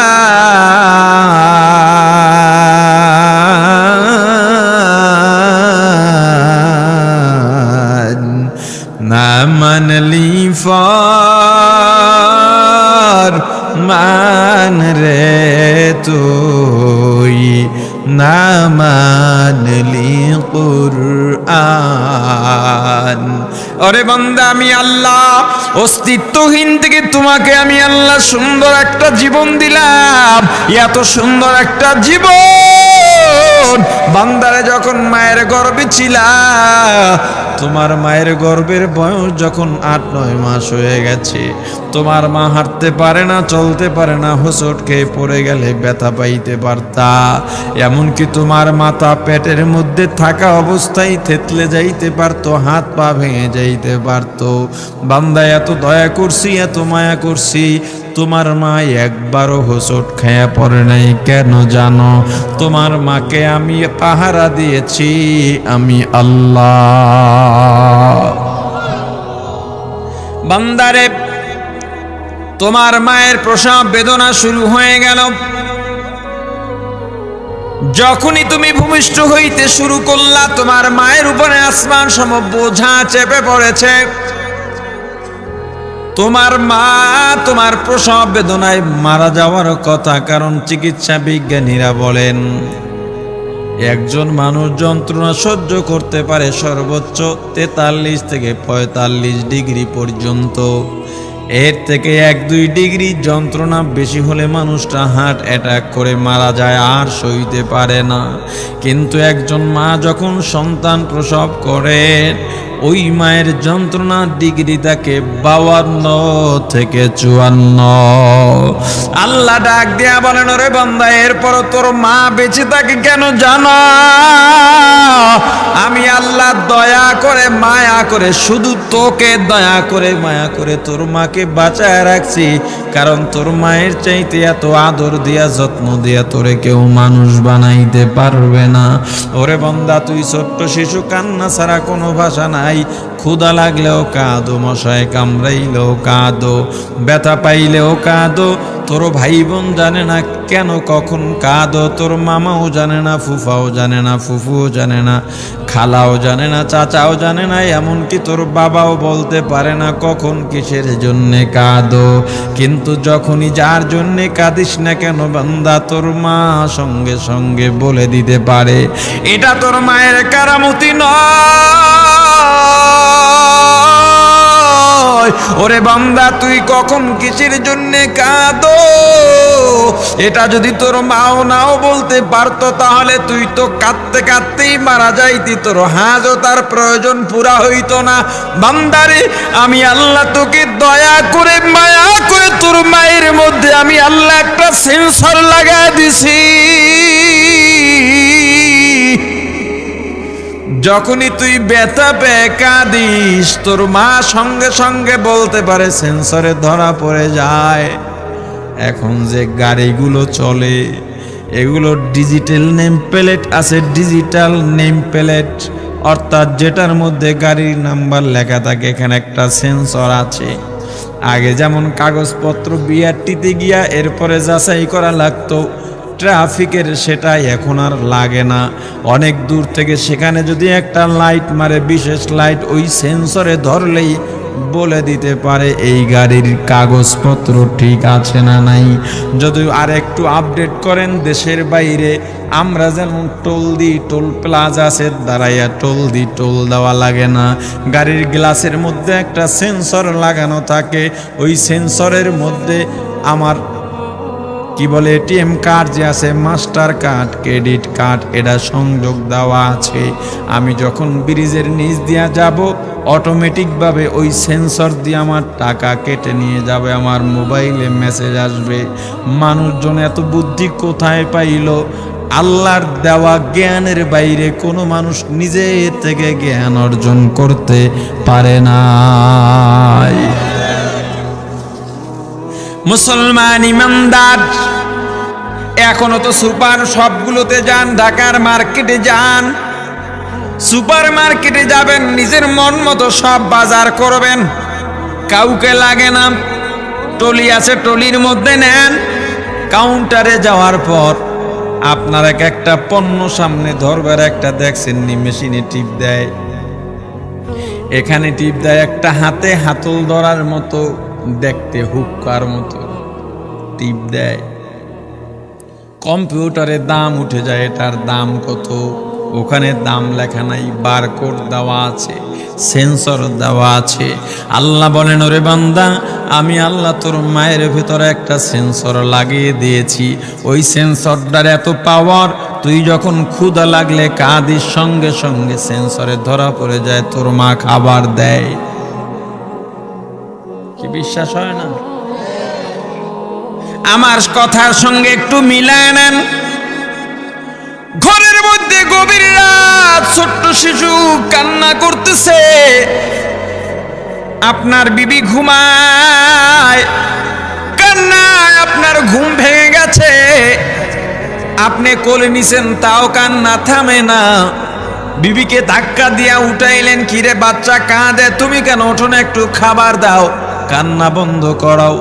না মানলি ফার মান রে তুই না মানলি কুরআন। ওরে বান্দা, আমি আল্লাহ অস্তিত্বহীন থেকে তোমাকে আমি আল্লাহ সুন্দর একটা জীবন দিলাম। এত সুন্দর একটা জীবন বান্দারে যখন মায়ের গর্ভে ছিলা, তোমার মায়ের গর্ভের বয়স যখন 8-9 মাস হয়ে গেছে, তোমার মা হাঁটতে পারে না, চলতে পারে না, হোঁচট খেয়ে পড়ে গেলে ব্যথা পাইতে পারতা। এমনকি তোমার মাথা পেটের মধ্যে থাকা অবস্থায় থেতলে যাইতে পারতো, হাত পা ভেঙে যাইতে পারতো। বান্দা এত দয়া করছি, এত মায়া করছি, তোমার মা একবারও হোঁচট খেয়ে পড়ে নাই। কেন জানো? তোমার মাকে আমি পাহারা দিয়েছি, আমি আল্লাহ। বান্দারে, তোমার মায়ের প্রসব বেদনা শুরু হয়ে গেল। যখনই তুমি ভূমিষ্ঠ হইতে শুরু করলা, তোমার মায়ের উপরে আসমান সম বোঝা চেপে পড়েছে। তোমার মা তোমার প্রসব বেদনায় মারা যাওয়ার কথা, কারণ চিকিৎসা বিজ্ঞানীরা বলেন একজন মানুষ যন্ত্রণা সহ্য করতে পারে সর্বোচ্চ 43 থেকে 45 ডিগ্রি পর্যন্ত। এর থেকে 1-2 ডিগ্রি যন্ত্রণা বেশি হলে মানুষটা হার্ট অ্যাটাক করে মারা যায়, আর সইতে পারে না। কিন্তু একজন মা যখন সন্তান প্রসব করে, ওই মায়ের যন্ত্রণার ডিগ্রি থাকে 52 থেকে 54। আল্লাহ ডাক দিয়া বলেন, ওরে বান্দা, এরপর তোর মা বেঁচে থাকে কেন জানো? আমি আল্লাহ দয়া করে মায়া করে, শুধু তোকে দয়া করে মায়া করে তোর মাকে বাঁচায় রাখছি, কারণ তোর মায়ের চাইতে এত আদর দিয়া যত্ন দিয়া তোরে কেউ মানুষ বানাইতে পারবে না। ওরে বান্দা, তুই ছোট্ট শিশু, কান্না ছাড়া কোনো ভাষা নাই। ক্ষুধা লাগলেও কাঁদো, মশায় কামড়াইলেও কাঁদো, ব্যথা পাইলেও কাঁদো। তোর ভাই বোন জানে না কেন কখন কাঁদো, তোর মামাও জানে না, ফুফাও জানে না, ফুফুও জানে না, খালাও জানে না, চাচাও জানে না, এমনকি তোর বাবাও বলতে পারে না কখন কিসের জন্যে কাঁদো। কিন্তু যখনই যার জন্যে কাঁদিস না কেন বান্দা, তোর মা সঙ্গে সঙ্গে বলে দিতে পারে। এটা তোর মায়ের কারামতি নয়, ওরে বান্দা তুই কখন কিসের জন্য কাঁদো, এটা যদি তোর মাও নাও বলতে পারতো তাহলে তুই তো কাঁদতে কাঁদতেই মারা যাইতি, তোর হাজও তার প্রয়োজন পুরা হইতো না। বান্দারে আমি আল্লাহ তোকে দয়া করে মায়া করে তোর মায়ের মধ্যে আমি আল্লাহ একটা সেন্সর লাগাই দিছি। যখনই তুই ব্যথা পেয়ে কাঁদিস তোর মা সঙ্গে সঙ্গে বলতে পারে, সেন্সরে ধরা পড়ে যায়। এখন যে গাড়িগুলো চলে এগুলো ডিজিটাল নেম প্লেট আছে, ডিজিটাল নেম প্লেট অর্থাৎ যেটার মধ্যে গাড়ির নাম্বার লেখা থাকে, এখানে একটা সেন্সর আছে। আগে যেমন কাগজপত্র বিআরটিতে গিয়া এরপরে যাচাই করা লাগতো ট্রাফিকের, সেটা এখন আর লাগে না। অনেক দূর থেকে সেখানে যদি একটা লাইট মারে, বিশেষ লাইট, ওই সেন্সরে ধরলেই বলে দিতে পারে এই গাড়ির কাগজপত্র ঠিক আছে না নাই। যদি আর একটু আপডেট করেন দেশের বাইরে, আমরা যেমন টোল দিই, টোল প্লাজা আছে, দাঁড়াইয়া টোল দিই, টোল দেওয়া লাগে না। গাড়ির গ্লাসের মধ্যে একটা সেন্সর লাগানো থাকে, ওই সেন্সরের মধ্যে আমার কি বলে এটিএম কার্ড যে আছে, মাস্টার কার্ড, ক্রেডিট কার্ড, এটা সংযোগ দেওয়া আছে। আমি যখন ব্রিজের নিচ দিয়া যাব অটোমেটিকভাবে ওই সেন্সর দিয়ে আমার টাকা কেটে নিয়ে যাবে, আমার মোবাইলে মেসেজ আসবে। মানুষজন এত বুদ্ধি কোথায় পাইল? আল্লাহর দেওয়া জ্ঞানের বাইরে কোনো মানুষ নিজে থেকে জ্ঞান অর্জন করতে পারে না। মুসলমান ইমানদার এখনো তো সুপার শপগুলোতে যান, ঢাকার মার্কেটে যান, সুপার মার্কেটে যাবেন, নিজের মন মতো সব বাজার করবেন, কাউকে লাগে না। টলি আছে, টলির মধ্যে নেন। কাউন্টারে যাওয়ার পর আপনার একটা পণ্য সামনে ধরবার একটা দেখছেন নি মেশিনে টিপ দেয়, এখানে টিপ দেয় একটা হাতে হাতল ধরার মতো দেখতে, হুক্কার মতো টিপ দেয়। কম্পিউটারে দাম উঠে যায়, এটার দাম কত, ওখানে দাম লেখা নাই, বারকোড দেওয়া আছে, সেন্সর দেওয়া আছে। আল্লাহ বলেন, ওরে বান্দা আমি আল্লাহ তোর মায়ের ভেতরে একটা সেন্সর লাগিয়ে দিয়েছি, ওই সেন্সরটার এত পাওয়ার, তুই যখন ক্ষুধা লাগলে কাঁদিস সঙ্গে সঙ্গে সেন্সরে ধরা পড়ে যায়, তোর মা খাবার দেয়। কি বিশ্বাস হয় না? আমার কথার সঙ্গে একটু মিলায় নেন। ঘরের মধ্যে গভীর রাত, ছোট্ট শিশু কান্না করতেছে, আপনার বিবি ঘুমায়, কান্নায় আপনার ঘুম ভেঙে গেছে, আপনি কোলে নিছেন তাও কান্না থামে না। বিবিকে ধাক্কা দিয়া উঠাইলেন, কিরে বাচ্চা কাঁদে, তুমি কেন ওঠো না, একটু খাবার দাও, কান্না বন্ধ করাও।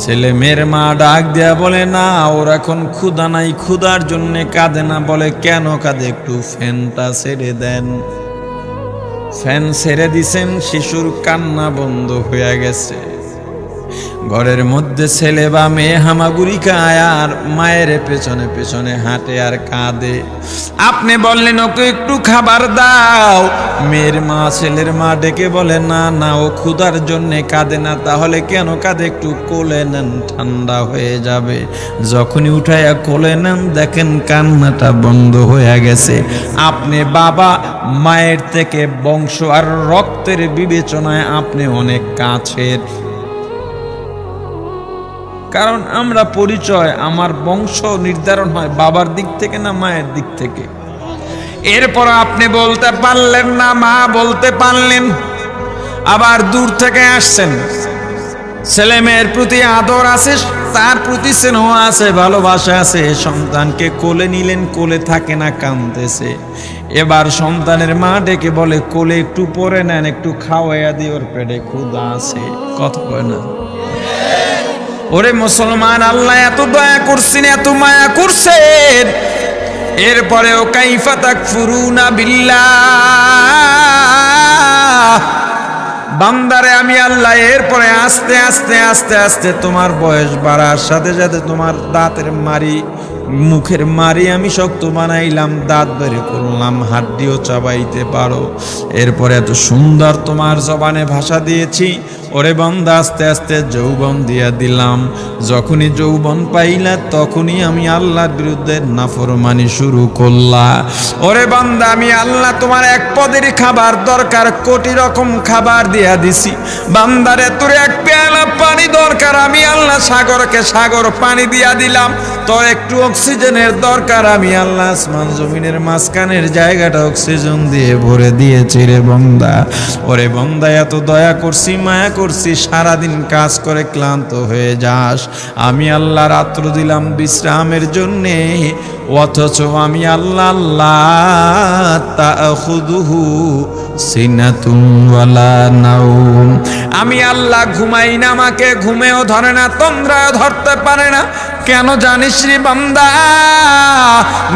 ছেলে মেয়ের মা ডাক দেয়া বলে, না ওর এখন ক্ষুধা নাই, ক্ষুধার জন্য কাঁদে না। বলে কেন কাঁদে, একটু ফ্যানটা ছেড়ে দেন। ফ্যান ছেড়ে দিছেন, শিশুর কান্না বন্ধ হয়ে গেছে। ঘরের মধ্যে ছেলে বা মেয়ে হামাগুড়ি খায় আর মায়ের পেছনে পেছনে হাঁটে আর কাঁদে। আপনি বললেন ওকে একটু খাবার দাও, মেয়ের মা ছেলের মা ডেকে বলে, না না ও ক্ষুধার জন্য কাঁদে না। তাহলে কেন কাঁদে, একটু কোলে নেন, ঠান্ডা হয়ে যাবে। যখনই উঠাইয়া কোলে নেন দেখেন কান্নাটা বন্ধ হয়ে গেছে। আপনি বাবা মায়ের থেকে বংশ আর রক্তের বিবেচনায় আপনি অনেক কাছের, কারণ আমরা পরিচয়, আমার বংশ নির্ধারণ হয় বাবার দিক থেকে না মায়ের দিক থেকে। এরপর আপনি বলতে পারলেন না, মা বলতে পারলেন, আবার দূর থেকে আসছেন, ছেলে মেয়ের প্রতি আদর আছে, তার প্রতি স্নেহ আছে, ভালোবাসা আছে, সন্তানকে কোলে নিলেন, কোলে থাকে না, কাঁদতেছে। এবার সন্তানের মা ডেকে বলে, কোলে একটু পরে নেন, একটু খাওয়াইয়া দিয়ে, ওর পেটে ক্ষুধা আছে। কথা কয় না? ওরে মুসলমান, আল্লাহ এত দয়া করছেন, এত মায়া করছেন, এরপরেও কাইফা তাকফুরুনা বিল্লাহ। বান্দারে আমি আল্লাহ এরপরে আস্তে আস্তে আস্তে আস্তে তোমার বয়স বাড়ার সাথে সাথে তোমার দাঁতের মারি মুখের মারি আমি শক্ত বানাইলাম, দাঁত বের করলাম, হাড্ডিও চাবাইতে পারো। এরপরে এত সুন্দর তোমার জবানে ভাষা দিয়েছি, ওরে বান্দা আস্তে আস্তে যৌবন দিয়া দিলাম। যখনই যৌবন পাইলা তখনই আমি আল্লাহর বিরুদ্ধে নাফরমানি শুরু করলা। ওরে বান্দা আমি আল্লাহ তোমার এক পদের খাবার দরকার, কোটি রকম খাবার দিয়া দিছি। বান্দারে তোর এক পেয়ালা পানি দরকার, আমি আল্লাহ সাগরকে সাগর পানি দিয়া দিলাম। তোর একটু অক্সিজেনের দরকার, আমি আল্লাহ আসমান জমিনের মাঝখানের জায়গাটা অক্সিজেন দিয়ে ভরে দিয়েছি রে বান্দা। ওরে বান্দা এত দয়া করছি, মায়া করছি, সারাদিন কাজ করে ক্লান্ত হয়ে যাস, আমি আল্লাহ রাত্র দিলাম বিশ্রামের জন্যে, অথচ আমি আল্লাহ আল্লাহ তাখুযুহু সিনাতুন ওয়ালা নাওম, আমি আল্লাহ ঘুমাই না, আমাকে ঘুমেও ধরে না, তন্দ্রাও ধরতে পারে না। কেন জানিস রে বান্দা?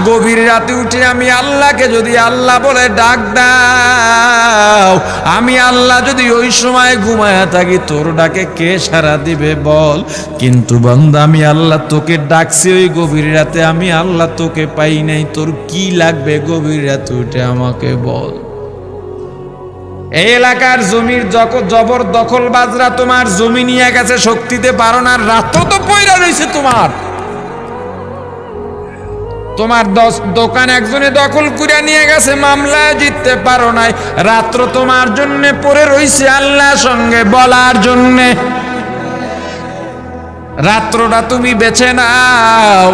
গভীর রাতে উঠে আমি আল্লাহকে যদি আল্লাহ বলে ডাক দাও, আমি আল্লাহ যদি ওই সময় ঘুমায়া থাকি, তোর ডাকে কে সাড়া দিবে বল? কিন্তু বান্দা আমি আল্লাহ তোকে ডাকছি ওই গভীর রাতে, আমি আল্লাহ তোকে পাই নাই, তোর কি লাগবে গভীর রাতে উঠে আমাকে বল? এই এলাকার জমির জবর দখল বাজরা তোমার জমি নিয়ে গেছে, শক্তিতে পারো না, রাত তো পয়রা রয়েছে তোমার। তোমার দোকান একজনে দখল করে নিয়ে গেছে, মামলায় জিততে পারো নাই, রাত্র তোমার জন্য পড়ে রইছে আল্লাহর সঙ্গে বলার জন্যে। রাত্রটা তুমি বেছে নাও।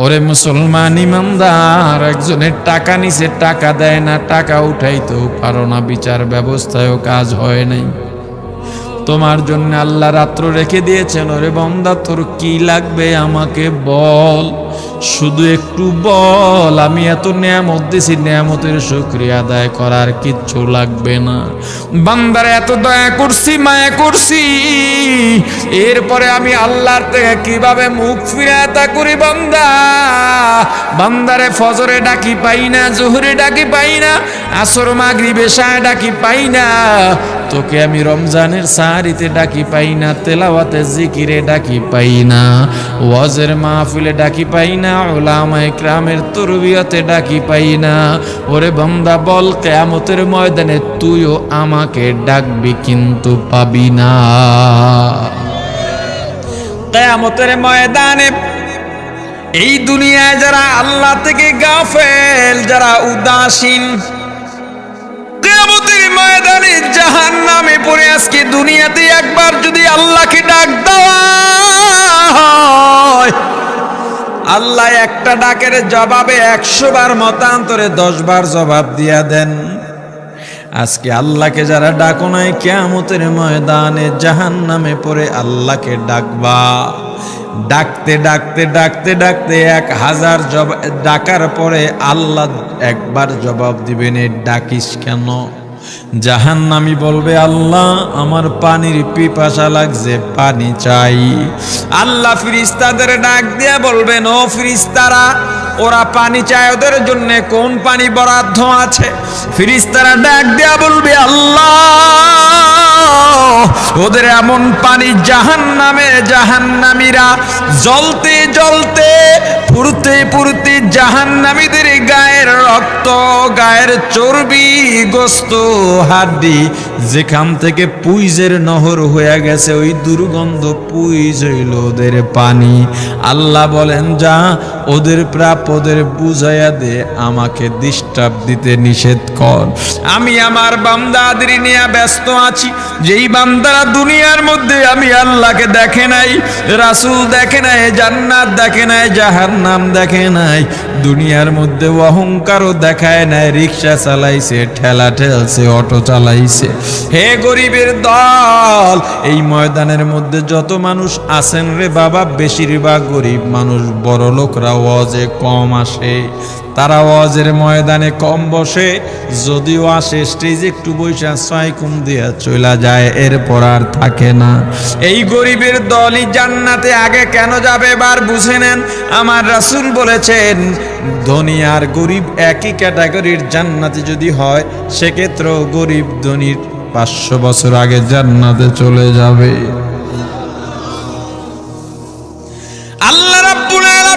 ওরে মুসলমান ইমানদার, একজনের টাকা নিছে, টাকা দেয় না, টাকা উঠাইতেও পারো না, বিচার ব্যবস্থায়ও কাজ হয় নাই, তোমার জন্য আল্লাহ রাত্র রেখে দিয়েছেন। ওরে বান্দা তোর কি লাগবে আমাকে বল, শুধু একটু বল। আমি এত নিয়ামত দিছি, নিয়ামতের শুকরিয়া আদায় করার কিচ্ছু লাগবে না। বান্দারে এত দয়া করছি, মায়া করছি, এরপরে আমি আল্লাহর থেকে কিভাবে মুখ ফিরাতে করি? বান্দারে ফজরে ডাকি পাই না, জোহরে ডাকি পাই না, আসর মাগরিব এশায় ডাকি পাই না, তোকে আমি রমজানের সাহারিতে ডাকি পাই না, তেলাওয়াতে জিকিরে ডাকি পাই না, ওয়াজের মাহফিলে ডাকি পাই না, উলামায়ে কিরামের তরবিয়তে ডাকি পাই না। ওরে বান্দা বল, কিয়ামতের ময়দানে তুইও আমাকে ডাকবি কিন্তু পাবি না। কিয়ামতের ময়দানে এই দুনিয়ায় যারা আল্লাহ থেকে গাফেল, যারা উদাসীন, কিয়ামতের ময়দানে জাহান্নামে পড়ে আজকে দুনিয়াতে একবার যদি আল্লাহকে ডাক দেওয়া হয়, আল্লাহ একটা ডাকের জবাবে 100 বার মতান্তরে 10 বার জবাব দিয়া দেন। আজকে আল্লাহকে যারা ডাকো নাই, কিয়ামতের ময়দানে জাহান্নামে পড়ে আল্লাহকে ডাকবা। ডাকতে ডাকতে ডাকতে ডাকতে 1000 ডাকার পরে আল্লাহ একবার জবাব দিবেন, ডাকিস কেন? জাহান্নামী বলবে, আল্লাহ আমার পানির পিপাসা লাগছে, পানি চাই। আল্লাহ ফেরেশতাদের ডাক দিয়ে বলবেন, ও ফেরেশতারা, ওরা পানি চায়, ওদের জন্য কোন পানি বরাদ্দ আছে? ফেরেশতারা ডাক দিয়া বলবে, আল্লাহ ওদের এমন পানি জাহান্নামে, জাহান্নামীরা জ্বলতে জ্বলতে পুড়তে পুড়তে জাহান্নামীদের গায়ের রক্ত, গায়ের চর্বি, গোস্ত, হাড্ডি যেখান থেকে পুইজের নহর হয়ে গেছে, ওই দুর্গন্ধ পুইজ হইল ওদের পানি। আল্লাহ বলেন, যা ওদের প্রাপ্য ওদের বুঝাইয়া দে, আমাকে ডিস্টার্ব দিতে নিষেধ কর। আমি আমার বান্দাদের নিয়ে ব্যস্ত আছি। যেই বান্দারা দুনিয়ার মধ্যে আমি আল্লাহকে দেখে নাই, রাসূল দেখে নাই, জান্নাত দেখে নাই, জাহান্নাম দেখে নাই, দুনিয়ার মধ্যে অহংকারও দেখায় নাই, রিক্সা চালাইছে, ঠেলা ঠেলছে, অটো চালাইছে। হে গরিবের দল, এই ময়দানের মধ্যে যত মানুষ আছেন রে বাবা, বেশিরভাগ গরিব মানুষ, বড় লোকরা ওয়াজে কম আসে, তারা ওয়াজের ময়দানে কম বসে, যদিও আসে স্টেজে একটু বৈশা সাইকুম দিয়া চলে যায়, এরপর আর থাকে না। এই গরিবের দলই জান্নাতে আগে কেন যাবে এবার বুঝে নেন। আমার রাসূল বলেছেন, ধনী আর গরিব একই ক্যাটাগরির জান্নাতে যদি হয়, সেক্ষেত্রেও গরিব ধনীর 500 বছর আগে জান্নাতে চলে যাবে। আল্লাহ রাব্বুল আলামিন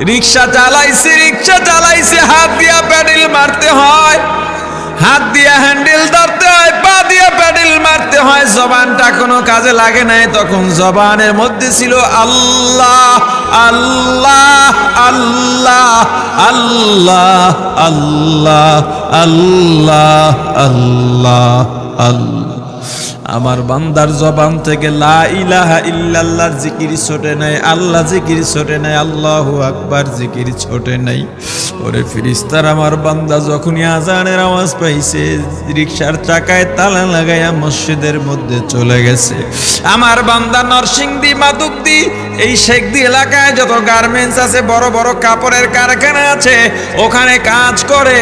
রিক্সা চালাইছি, হাত দিয়া প্যাডেল মারতে হয়, হাত দিয়া হ্যান্ডেল ধরতে হয়, পা দিয়া প্যাডেল মারতে হয়, জবানটা কোনো কাজে লাগে নাই। তখন জবানের মধ্যে ছিল আল্লাহ আল্লাহ আল্লাহ আল্লাহ আল্লাহ আল্লাহ আল্লাহ আল্লাহ। আমার বান্দার জবান থেকে লা ইলাহা ইল্লাল্লাহর জিকির ছোটে নাই, আল্লাহ জিকির ছোটে নাই, আল্লাহু আকবার জিকির ছোটে নাই। ওরে ফেরেশতারা, আমার বান্দা যখনই আজানের আওয়াজ পাইছে, রিকশার চাকায় তালা লাগাইয়া মসজিদের মধ্যে চলে গেছে। আমার বান্দা নরসিংদী, মাধবদী, এই শেখদী এলাকায় যত গার্মেন্টস আছে, বড় বড় কাপড়ের কারখানা আছে, ওখানে কাজ করে।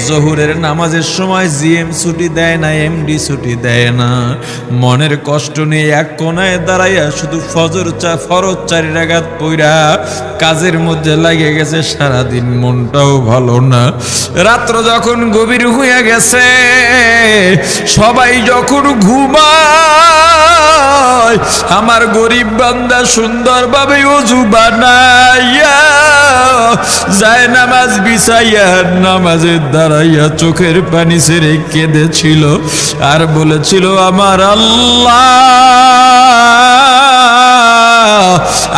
জোহরের নামাজের সময় জিএম ছুটি দেয় না, এমডি ছুটি দেয় না। মনের কষ্ট নিয়ে এক কোনায় দাঁড়াইয়া শুধু ফরজ 4 রাকাত পইরা কাজের মধ্যে লাগে গেছে সারাদিন, মনটাও ভালো না। রাত্র যখন গভীর হইয়া গেছে, সবাই যখন ঘুমায়, আমার গরিব বান্দা সুন্দরভাবে ওযু বানাইয়া যায় নামাজ বিছাইয়া নামাজের দাঁড়াইয়া চোখের পানি ছেড়ে কেঁদেছিল আর বলেছিল, আমার আল্লাহ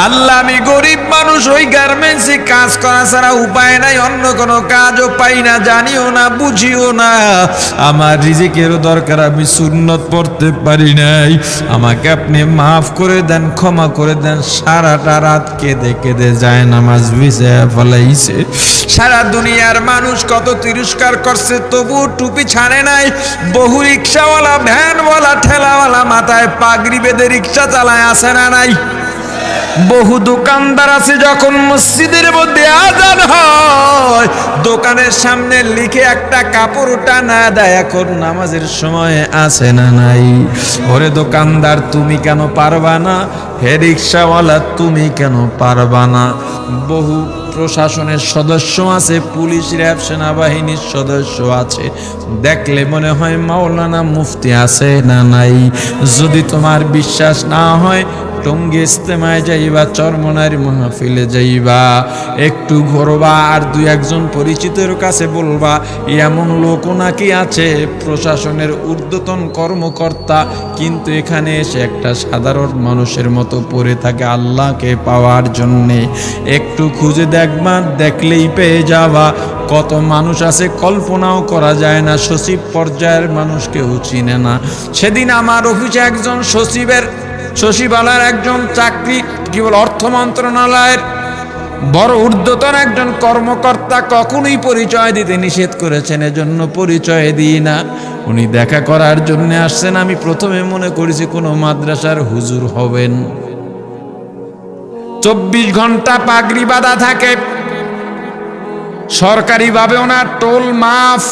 আল্লাহ, আমি গরিব মানুষ, ওই গার্মেন্টসে কাজ করা ছাড়া উপায় নাই, অন্য কোনো কাজও পাই না, জানিও না, বুঝিও না। আমার রিজিকেরও দরকার, আমি সুন্নত পড়তে পারি নাই, আমাকে আপনি মাফ করে দেন, ক্ষমা করে দেন। সারাটা রাত কেঁদে কেঁদে যায় নামাজ ভিজায়া ফলাইছে। সারা দুনিয়ার মানুষ কত তিরস্কার করছে, তবু টুপি ছাড়ে নাই। বহু রিক্সাওয়ালা, ভ্যানওয়ালা, ঠেলাওয়ালা মাথায় পাগড়ি বেঁধে রিক্সা চালায়, আসে না নাই? বহু দোকানদার আছে, যখন মসজিদের মধ্যে আজান হয়, দোকানের সামনে লিখে একটা কাপড় টানা দেয়, এখন নামাজের সময় আছে না নাই? ওরে দোকানদার, তুমি কেন পারবা না? হে রিক্সাওয়ালা, তুমি কেন পারবা না? বহু প্রশাসনের সদস্য আছে, পুলিশ, র্যাব, সেনাবাহিনীর সদস্য আছে, দেখলে মনে হয় মাওলানা মুফতি আছে না নাই? যদি তোমার বিশ্বাস না হয়, টঙ্গী ইজতেমায় যাইবা, চরমনার মাহফিলে যাইবা, একটু ঘুরবা, আর 2-1 পরিচিতের কাছে বলবা, এমন লোকও নাকি আছে প্রশাসনের ঊর্ধ্বতন কর্মকর্তা, কিন্তু এখানে এসে একটা সাধারণ মানুষের মতো পড়ে থাকে আল্লাহকে পাওয়ার জন্যে। একটু খুঁজে দেখবা, দেখলেই পেয়ে যাবা। কত মানুষ আছে কল্পনাও করা যায় না, সচিব পর্যায়ের মানুষ কেউ চিনে না। সেদিন আমার অফিসে একজন সচিবালয়ের একজন চাকরি, কি বল, অর্থ মন্ত্রণালয়ের বড় ঊর্ধ্বতন একজন কর্মকর্তা কখনোই পরিচয় দিতে নিষেধ করেছেন, এজন্য পরিচয় দিই না। উনি দেখা করার জন্য আসছেন। আমি প্রথমে মনে করেছি কোনো মাদ্রাসার হুজুর হবেন। 24 ঘন্টা পাগড়ি বাঁধা থাকে, সরকারিভাবে ওনার টোল মাফ,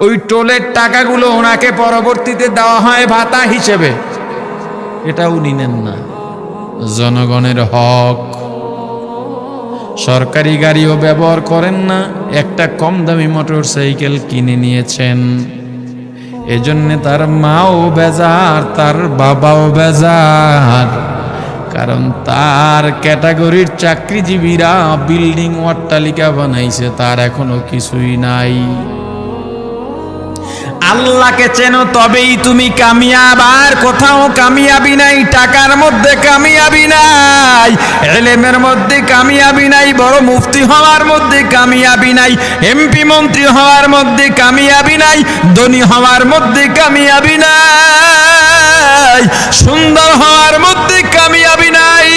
ওই টোলের টাকাগুলো ওনাকে পরবর্তীতে দেওয়া হয় ভাতা হিসেবে, এটা উনি নেন না। জনগণের হক। সরকারি গাড়িও ব্যবহার করেন না, একটা কম দামি মোটর সাইকেল কিনে নিয়েছেন। এজন্য তার মাও বেজার, তার বাবাও বেজার, কারণ তার ক্যাটাগরির চাকরিজীবীরা বিল্ডিং, অট্টালিকা বানাইছে, তার এখনো কিছুই নাই। আল্লাহকে চেনো, তবেই তুমি কামিয়াব। আর কোথাও কামিয়াবি নাই। টাকার মধ্যে কামিয়াবি নাই, ইলমের মধ্যে কামিয়াবি নাই, বড় মুফতি হওয়ার মধ্যে কামিয়াবি নাই, এমপি মন্ত্রী হওয়ার মধ্যে কামিয়াবি নাই, ধনী হওয়ার মধ্যে কামিয়াবি নাই, সুন্দর হওয়ার মধ্যে কামিয়াবি নাই,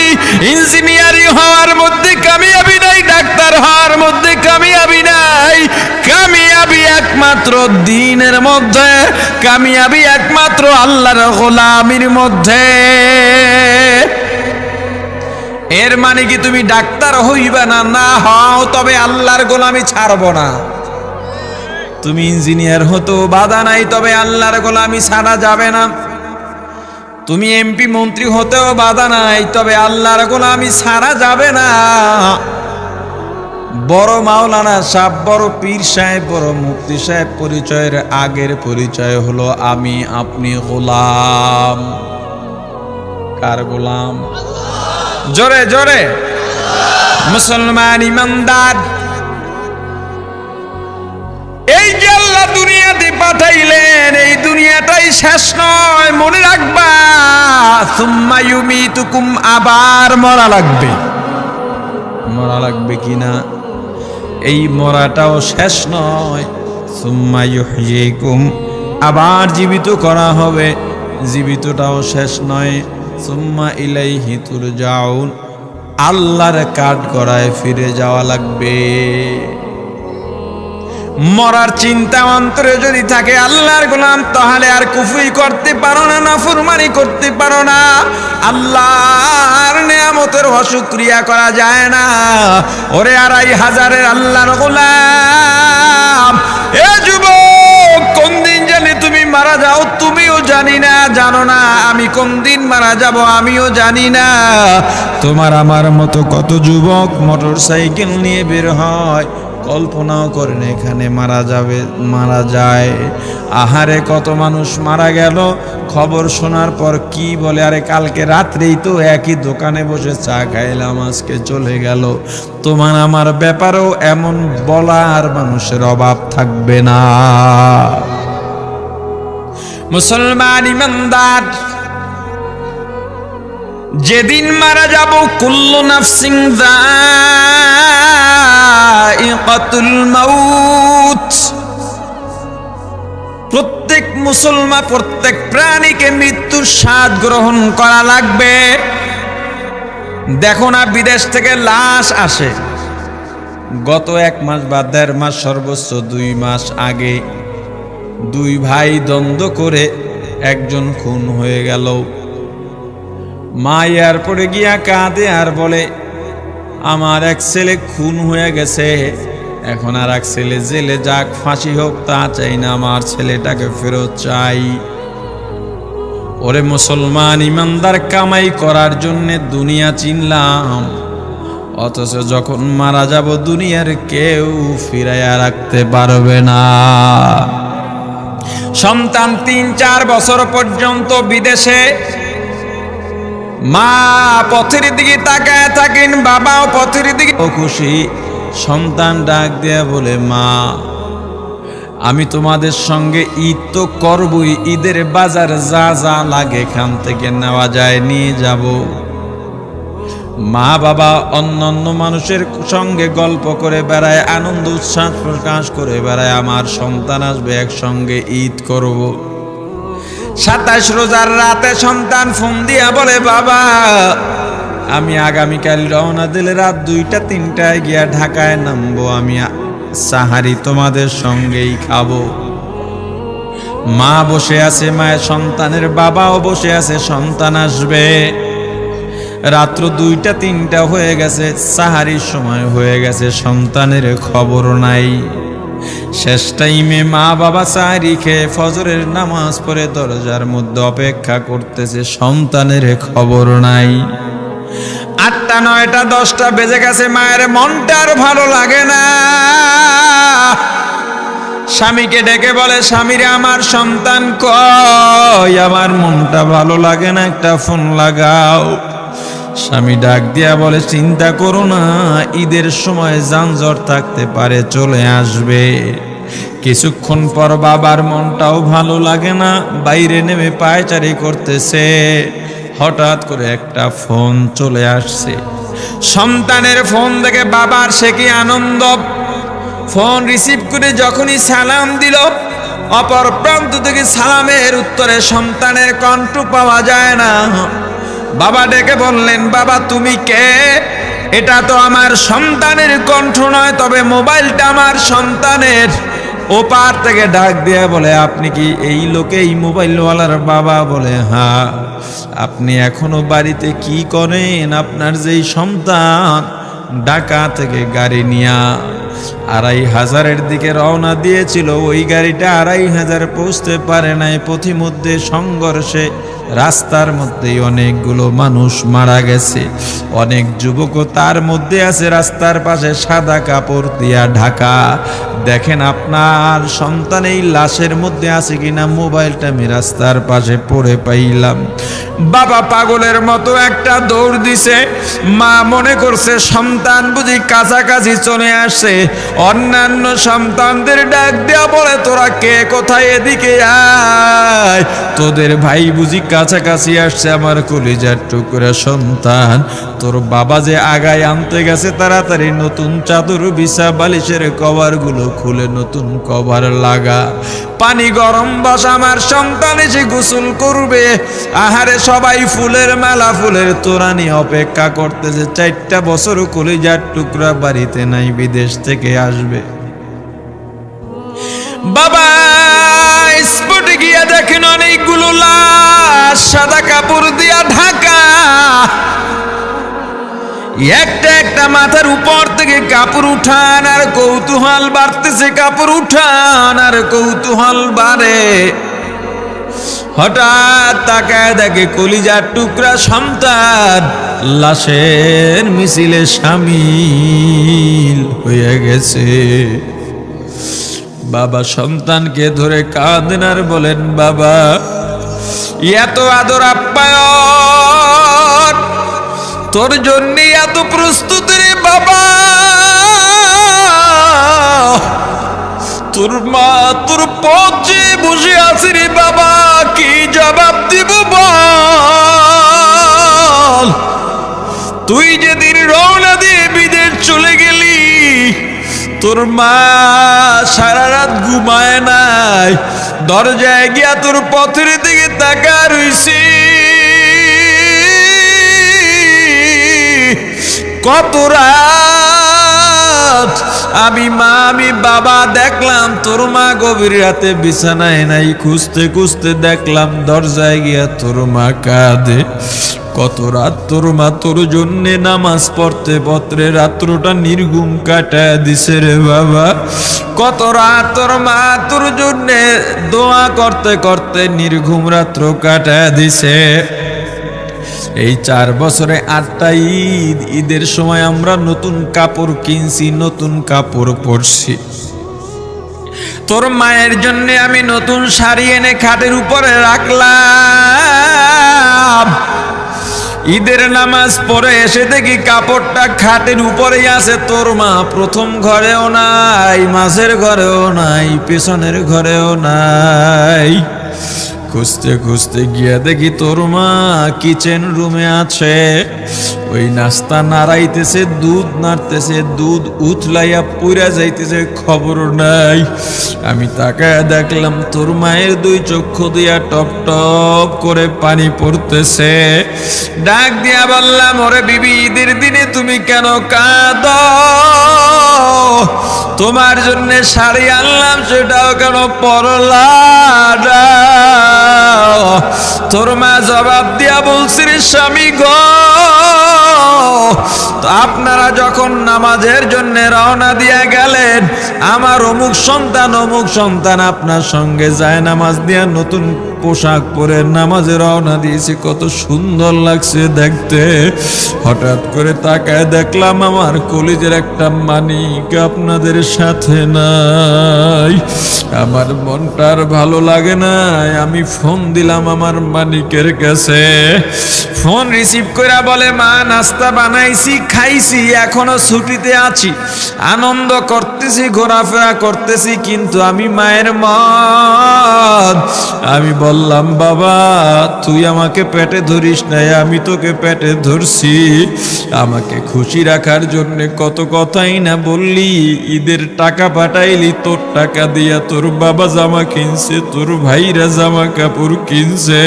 ইঞ্জিনিয়ারিং হওয়ার মধ্যে কামিয়াবি নাই, ডাক্তার হওয়ার মধ্যে কামিয়াবি নাই। কামিয়াবি একমাত্র দ্বীনের মধ্যে, কামিয়াবি একমাত্র আল্লাহর গোলামির মধ্যে। এর মানে কি তুমি ডাক্তার হইবা না? না হও, তবে আল্লাহর গোলামি ছাড়বো না। তুমি ইঞ্জিনিয়ার হতেও বাধা নাই, তবে আল্লাহর গোলামি ছাড়া যাবে না। তুমি এমপি মন্ত্রী হতেও বাধা নাই, তবে আল্লাহর গোলামি ছাড়া যাবে না। বড় মাওলানা সাহেব, বড় পীর সাহেব, বড় মুফতি সাহেব পরিচয়ের আগের পরিচয় হলো আমি আপনি গোলাম। কার গোলাম? জোরে জোরে। মুসলমান ইমানদার, এই যে আল্লাহ দুনিয়াতে পাঠাইলেন, এই দুনিয়াটাই শেষ নয়, মনে রাখবা। সুম্মা ইউমিতুকুম, আবার মরা লাগবে। মরা লাগবে কিনা? এই মরাটাও শেষ নয়। সুম্মা ইউহয়িকুম, আবার জীবিত করা হবে, জীবিতটাও শেষ নয়। সুম্মা ইলাইহি তুরজাউন, আল্লাহর কাঠগড়ায় ফিরে যাওয়া লাগবে। মরার চিন্তা অন্তরে যদি থাকে আল্লাহর গোলাম, তাহলে আর কুফরি করতে পারো না, নাফরমানি করতে পারো না। আল্লাহর নিয়ামতের অশুকরিয়া করা যায় না। ওরে ২৫০০০-এর আল্লাহর গোলাম, এ যুবক, কোন দিন জানি তুমি মারা যাও তুমিও জানি না, জানো না। আমি কোন দিন মারা যাব আমিও জানি না। তোমার আমার মতো কত যুবক মোটর সাইকেল নিয়ে বের হয়, কল্পনাও করেন এখানে মারা যাবে, মারা যায়। আহারে কত মানুষ মারা গেল, খবর শোনার পর কি বলে, আরে কালকে রাত্রেই তো একই দোকানে বসে চা খাইলাম, আজকে চলে গেল। তোমার আমার ব্যাপারেও এমন বলার মানুষের অভাব থাকবে না। মুসলমান ইমানদার, যেদিন মারা যাব, কুল্লু নাফসিন যায়িকাতুল মাউত, প্রত্যেক মুসলমান, প্রত্যেক প্রাণীকে মৃত্যুর স্বাদ গ্রহণ করা লাগবে। দেখো না, বিদেশ থেকে লাশ আসে, গত ১ মাস বা ১.৫ মাস, সর্বোচ্চ ২ মাস আগে ২ ভাই দ্বন্দ্ব করে একজন খুন হয়ে গেল। মা এয়ারপোর্টে গিয়া কাঁদে আর বলে, আমার এক ছেলে খুন হয়ে গেছে, এখন আর এক ছেলে জেলে যাক, ফাঁসি হোক, তা চাই না, আমার ছেলেটাকে ফেরত চাই। ওরে মুসলমান ইমানদার, কামাই করার জন্যে দুনিয়া চিনলাম, অথচ যখন মারা যাব দুনিয়ার কেউ ফিরাইয়া রাখতে পারবে না। সন্তান ৩-৪ বছর পর্যন্ত বিদেশে, মা পথের দিকে তাকায় থাকেন, বাবাও পথের দিকে খুশি। সন্তান ডাক দেয়া বলে, মা আমি তোমাদের সঙ্গে ঈদ তো করবই, ঈদের বাজার যা যা লাগে এখান থেকে নেওয়া যায় নিয়ে যাব। মা বাবা অন্যান্য মানুষের সঙ্গে গল্প করে বেড়ায়, আনন্দ উচ্ছ্বাস প্রকাশ করে বেড়ায়, আমার সন্তান আসবে, একসঙ্গে ঈদ করব। ২৭ রোজার রাতে সন্তান ফোন দিয়া বলে, বাবা আমি আগামীকাল রওনা দিলে রাত ২টা-৩টায় গিয়া ঢাকায় নামবো, আমি সাহারি তোমাদের সঙ্গেই খাবো। মা বসে আছে, মায়ের সন্তানের বাবাও বসে আছে, সন্তান আসবে। রাত্র ২টা-৩টা হয়ে গেছে, সাহারির সময় হয়ে গেছে, সন্তানের খবর নাই। শেষ টাইমে মা বাবা সাহারি খেয়ে ফজরের নামাজ পড়ে দরজার মধ্যে অপেক্ষা করতেছে, সন্তানের খবর নাই। ৮টা, ৯টা, ১০টা বেজে গেছে, মায়ের মনটা আর ভালো লাগে না। স্বামীকে ডেকে বলে, স্বামীরে আমার সন্তান কই, আমার মনটা ভালো লাগে না, একটা ফোন লাগাও। স্বামী ডাক দিয়া বলে, চিন্তা করো না, ঈদের সময় যানজট থাকতে পারে, চলে আসবে। কিছুক্ষণ পর বাবার মনটাও ভালো লাগে না, বাইরে নেমে পায়চারি করতেছে। হঠাৎ করে একটা ফোন চলে আসছে, সন্তানের ফোন দেখে বাবার সে কি আনন্দ। ফোন রিসিভ করে যখনই সালাম দিল, অপর প্রান্ত থেকে সালামের উত্তরে সন্তানের কণ্ঠ পাওয়া যায় না। বাবা ডেকে বললেন, বাবা তুমি কে? এটা তো আমার সন্তানের কণ্ঠ নয়, তবে মোবাইলটা আমার সন্তানের। ওপার থেকে ডাক দিয়ে বলে, আপনি কি এই লোকে, এই মোবাইলওয়ালার বাবা? বলে, হ্যাঁ। আপনি এখনো বাড়িতে কি করেন? আপনার যেই সন্তান ঢাকা থেকে গাড়ি নিয়া 2,500-এর দিকে রওনা দিয়েছিল, ওই গাড়িটা 2,500 পৌঁছতে পারে নাই। পথিমধ্যে সংঘর্ষে রাস্তার মধ্যেই অনেকগুলো মানুষ মারা গেছে, অনেক যুবকও তার মধ্যে আছে, রাস্তার পাশে সাদা কাপড় দিয়া ঢাকা। দেখেন আপনার সন্তান এই লাশের মধ্যে আছে কিনা। মোবাইলটা আমি রাস্তার পাশে পড়ে পাইলাম। বাবা পাগলের মতো একটা দৌড় দিছে, মা মনে করছে সন্তান বুঝি কাছাকাছি চলে আসছে। অন্যান্য সন্তানদের ডাক দেয়া বলে, তোরা কে কোথায়, এদিকে আয়, তোদের ভাই বুঝি কাছাকাছি আসছে। আমার কলিজার টুকরা সন্তান, তোর বাবা যে আগায় আনতে গেছে, তাড়াতাড়ি নতুন চাদর বিছা, বালিশের কভারগুলো খুলে নতুন কভার লাগা, পানি গরম বস, আমার সন্তান এসে গোসল করবে। আহারে সবাই ফুলের মালা, ফুলের তোড়া নিয়ে অপেক্ষা করতেছে। 4টা বছর কলিজার টুকরা বাড়িতে নাই, বিদেশ থেকে আসবে। বাবা স্পটে গিয়া দেখেন অনেকগুলো লাশ সাদা কাপড় দিয়া ঢাকা। একটা একটা মাথার উপর থেকে কাপড় উঠান আর কৌতূহল বাড়তেছে, কাপড় উঠান আর কৌতূহল বাড়ে। হঠাৎ তাকায় দেখে কলিজার টুকরা সন্তান লাশের মিছিলে শামিল হয়ে গেছে। বাবা সন্তানকে ধরে কাঁদেন আর বলেন, বাবা এত আদর আপ্যায়ন, তোর জন্য এত প্রস্তুতি রে বাবা, তোর মা তোর পথে বসে আছে রে বাবা, কি জবাব দিব বল? তুই যেদিন রওনা দিয়ে বিদেশ চলে গেলি, তোর মা সারা রাত ঘুমায় নাই, দরজায় গিয়া তোর পথের দিকে তাকা রইছি। কত রাত আমি বাবা দেখলাম তোর মা গভীর রাতে বিছানায় নাই, খুঁজতে খুঁজতে দেখলাম দরজায় গিয়া তোর মা কাঁদে। কত রাত তোর মা তোর জন্যে নামাজ পড়তে পড়তে রাত্রটা নির্ঘুম কাটায় দিছে রে বাবা। কত রাত তোর মা তোর জন্যে দোয়া করতে করতে নির্ঘুম রাত্র কাটায় দিছে। এই 4 বছরে 8টা ঈদ, ঈদের সময় আমরা নতুন কাপড় কিনছি, নতুন কাপড় পরছি। তোর মায়ের জন্য আমি নতুন শাড়ি এনে খাটের উপরে রাখলাম। ঈদের নামাজ পড়ে এসে দেখি কাপড়টা খাটের উপরেই আছে, তোর মা প্রথম ঘরেও নাই, মাঝের ঘরেও নাই, পেছনের ঘরেও নাই। খুঁজতে খুঁজতে গিয়া দেখি তোর মা কিচেন রুমে আছে, ওই নাস্তা নাড়াইতেছে, দুধ নাড়তেছে, দুধ উথলাইয়া পুরা যাইতেছে, খবর নাই। আমি তাকায় দেখলাম তোর মায়ের 2 চক্ষু দিয়া টপ টপ করে পানি পড়তেছে। ডাক দিয়া বললাম, ওরে বিবি, ঈদের দিনে তুমি কেন কাঁদো? তোমার জন্য শাড়ি আনলাম, সেটাও কেন পরলা না? তোর মা জবাব দিয়া বলছি, রে স্বামী গো, আপনারা যখন নামাজের জন্য রওনা দিয়া গেলেন, আমার অমুক সন্তান আপনার সঙ্গে যায় নামাজ দিয়া নতুন পোশাক পরে নামাজে রওনা দিয়েছে, কত সুন্দর লাগছে দেখতে। হঠাৎ করে তাকায় দেখলাম আমার কলিজের একটা মানিক আপনাদের সাথে নাই। আমার মনটার ভালো লাগে নাই। আমি ফোন দিলাম আমার মানিকের কাছে, ফোন রিসিভ করে বলে, মা নাস্তা বানাইছি, খাইছি, এখনো ছুটিতে আছি, আনন্দ করতেছি, ঘোরাফেরা করতেছি, কিন্তু আমি মায়ের মন। আমি বললাম, বাবা তুই আমাকে পেটে ধরিস নাই, আমি তোকে পেটে ধরছি। আমাকে খুশি রাখার জন্য কত কথাই না বললি, ঈদের টাকা পাঠাইলি, তোর টাকা দিয়া তোর বাবা জামা কিনছে, তোর ভাইরা জামা কাপড় কিনছে,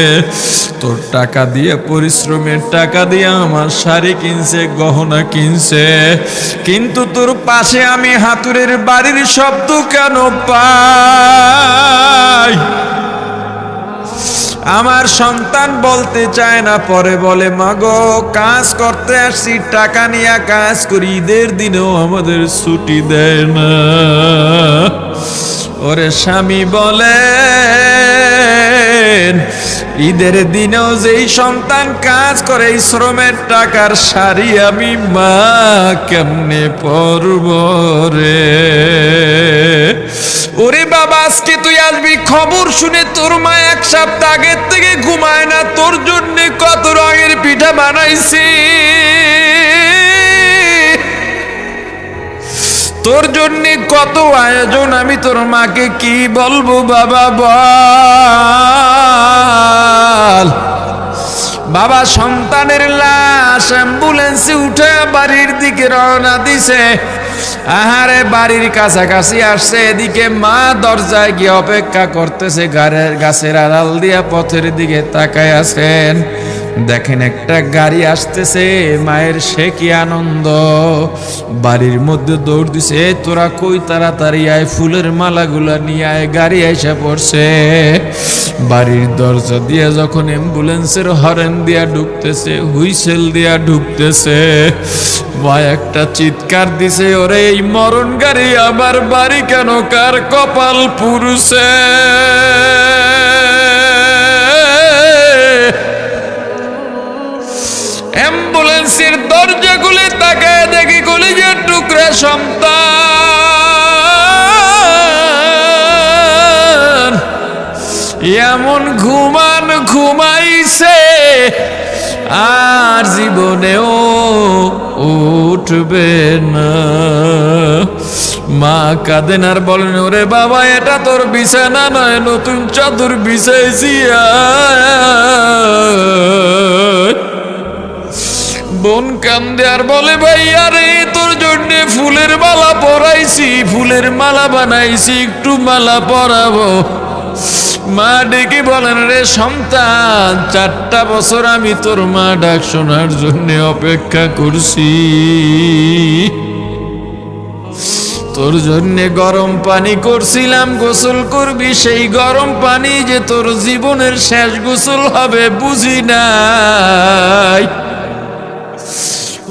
তোর টাকা দিয়ে পরিশ্রমের টাকা দিয়ে আমার শাড়ি কিনছে, গহনা কিনছে, কিন্তু তোর পাশে আমি হাতুড়ের বাড়ির শব্দ কেন পাই? আমার সন্তান বলতে চায় না, পরে বলে মাগো কাজ করতে আসছি, টাকা নিয়ে কাজ করি, ঈদের দিনেও আমাদের ছুটি দেয় না। ওরে স্বামী বলেন, ঈদের দিনেও যেই সন্তান কাজ করে এই শ্রমের টাকার শাড়ি আমি মা কেমনে পরব রে? ওরে বাবা, আজকে তুই আসবি, খবর শুনে তোর মা এক সপ্তাহ আগের থেকে ঘুমায় না, তোর জন্য কত রঙের পিঠা বানাইছি, তোর জন্য কত আয়োজন, আমি তোর মাকে কি বলবো বাবা বল। বাবা সন্তানের লাশ অ্যাম্বুলেন্সে উঠে বাড়ির দিকে রওনা দিছে। আহারে বাড়ির কাছাকাছি আসছে, এদিকে মা দরজায় গিয়ে অপেক্ষা করতেছে, গাছের আড়াল দিয়া পথের দিকে তাকায় আছেন। দেখেন একটা গাড়ি আসতেছে, মায়ের সে কি আনন্দ, বাড়ির মধ্যে দৌড় দিছে, তোরা কই তাড়াতাড়ি আয়, ফুলের মালাগুলা নিয়ে আয়, গাড়ি এসে পড়ছে। বাড়ির দরজা দিয়ে যখন অ্যাম্বুলেন্সের হরেন দিয়া ঢুকতেছে, হুইসেল দিয়া ঢুকতেছে, মা একটা চিৎকার দিছে, ওরে এই মরণ গাড়ি আমার বাড়ি কেন, কার কপাল পুরুষে? অ্যাম্বুলেন্সের দরজা খুলে তাকায় দেখি কলিজার টুকরা সন্তান এমন ঘুমাইছে আর জীবনেও উঠবে না। মা কাঁদেন আর বলেন, ওরে বাবা এটা তোর বিছানা নয়, নতুন চাদর বিছাইছি। বোন কান্দে আর বলে, ভাই আরে তোর জন্য ফুলের মালা পরাইছি, ফুলের মালা বানাইছি, একটু মালা পরাবো। মা ডেকে বলেন, রে সন্তান 4টা বছর আমি তোর মা ডাক শোনার জন্য অপেক্ষা করছি, তোর জন্য গরম পানি করছিলাম, গোসল করবি, সেই গরম পানি যে তোর জীবনের শেষ গোসল হবে বুঝি নাই।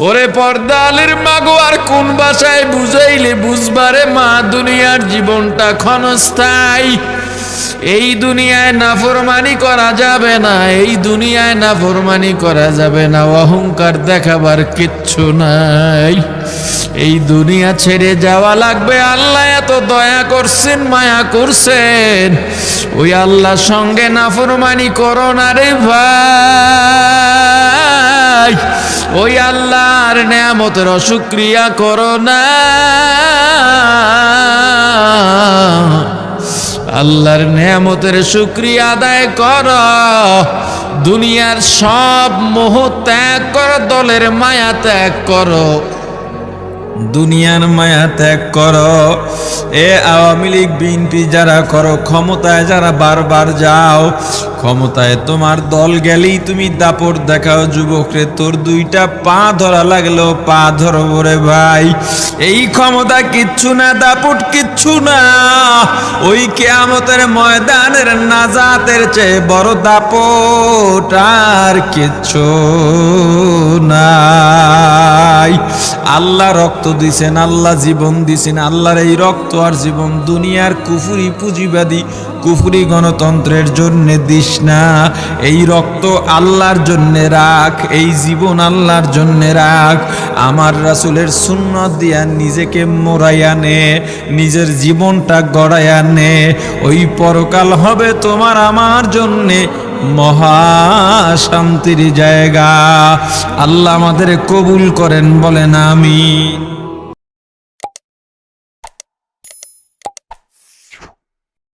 ওরে পর্দালের মাগো, আর কোন ভাষায় বুঝাইলে বুঝবারে মা, দুনিয়ার জীবনটা ক্ষণস্থায়ী, এই দুনিয়ায় নাফরমানি করা যাবে না, এই দুনিয়ায় নাফরমানি করা যাবে না, অহংকার দেখাবার কিচ্ছু নাই, এই দুনিয়া ছেড়ে যাওয়া লাগবে। আল্লাহ এত দয়া করছেন, মায়া করছেন, ওই আল্লাহর সঙ্গে নাফরমানি করো না রে ভাই, ওই আল্লাহর নেয়ামতের অশুকরিয়া করো না, আল্লাহর নেয়ামতের শুকরিয়া আদায় করো, দুনিয়ার সব মোহ ত্যাগ করো, দলের মায়া ত্যাগ করো, দুনিয়ার মায়া ত্যাগ করো। এ আওয়ামী লীগ বিএনপি যারা করো, ক্ষমতায় যারা বারবার যাও, ক্ষমতায় তোমার দল গেলেই তুমি দাপট দেখাও, যুবকরে তোর 2টা পা ধরা লাগলো, পা ধরবো রে ভাই, এই ক্ষমতা কিচ্ছু না, দাপট কিচ্ছু না, ওই কিয়ামতের ময়দানের নাজাতের চেয়ে বড় দাপট আর কিচ্ছু নাই। আল্লাহ রক্ত দিছেন, আল্লাহ জীবন দিছেন, আল্লাহর এই রক্ত আর জীবন দুনিয়ার কুফরি পুঁজিবাদী কুফরি গণতন্ত্রের জন্য দিস না, এই রক্ত আল্লাহর জন্য রাখ, এই জীবন আল্লাহর জন্য রাখ। আমার রাসূলের সুন্নাত দিয়া নিজেকে মোড়াইয়া নে, নিজের জীবনটা গড়াইয়া নে, ওই পরকাল হবে তোমার আমার জন্যে মহা শান্তির জায়গা। আল্লাহ আমাদের কবুল করেন, বলেন আমিন।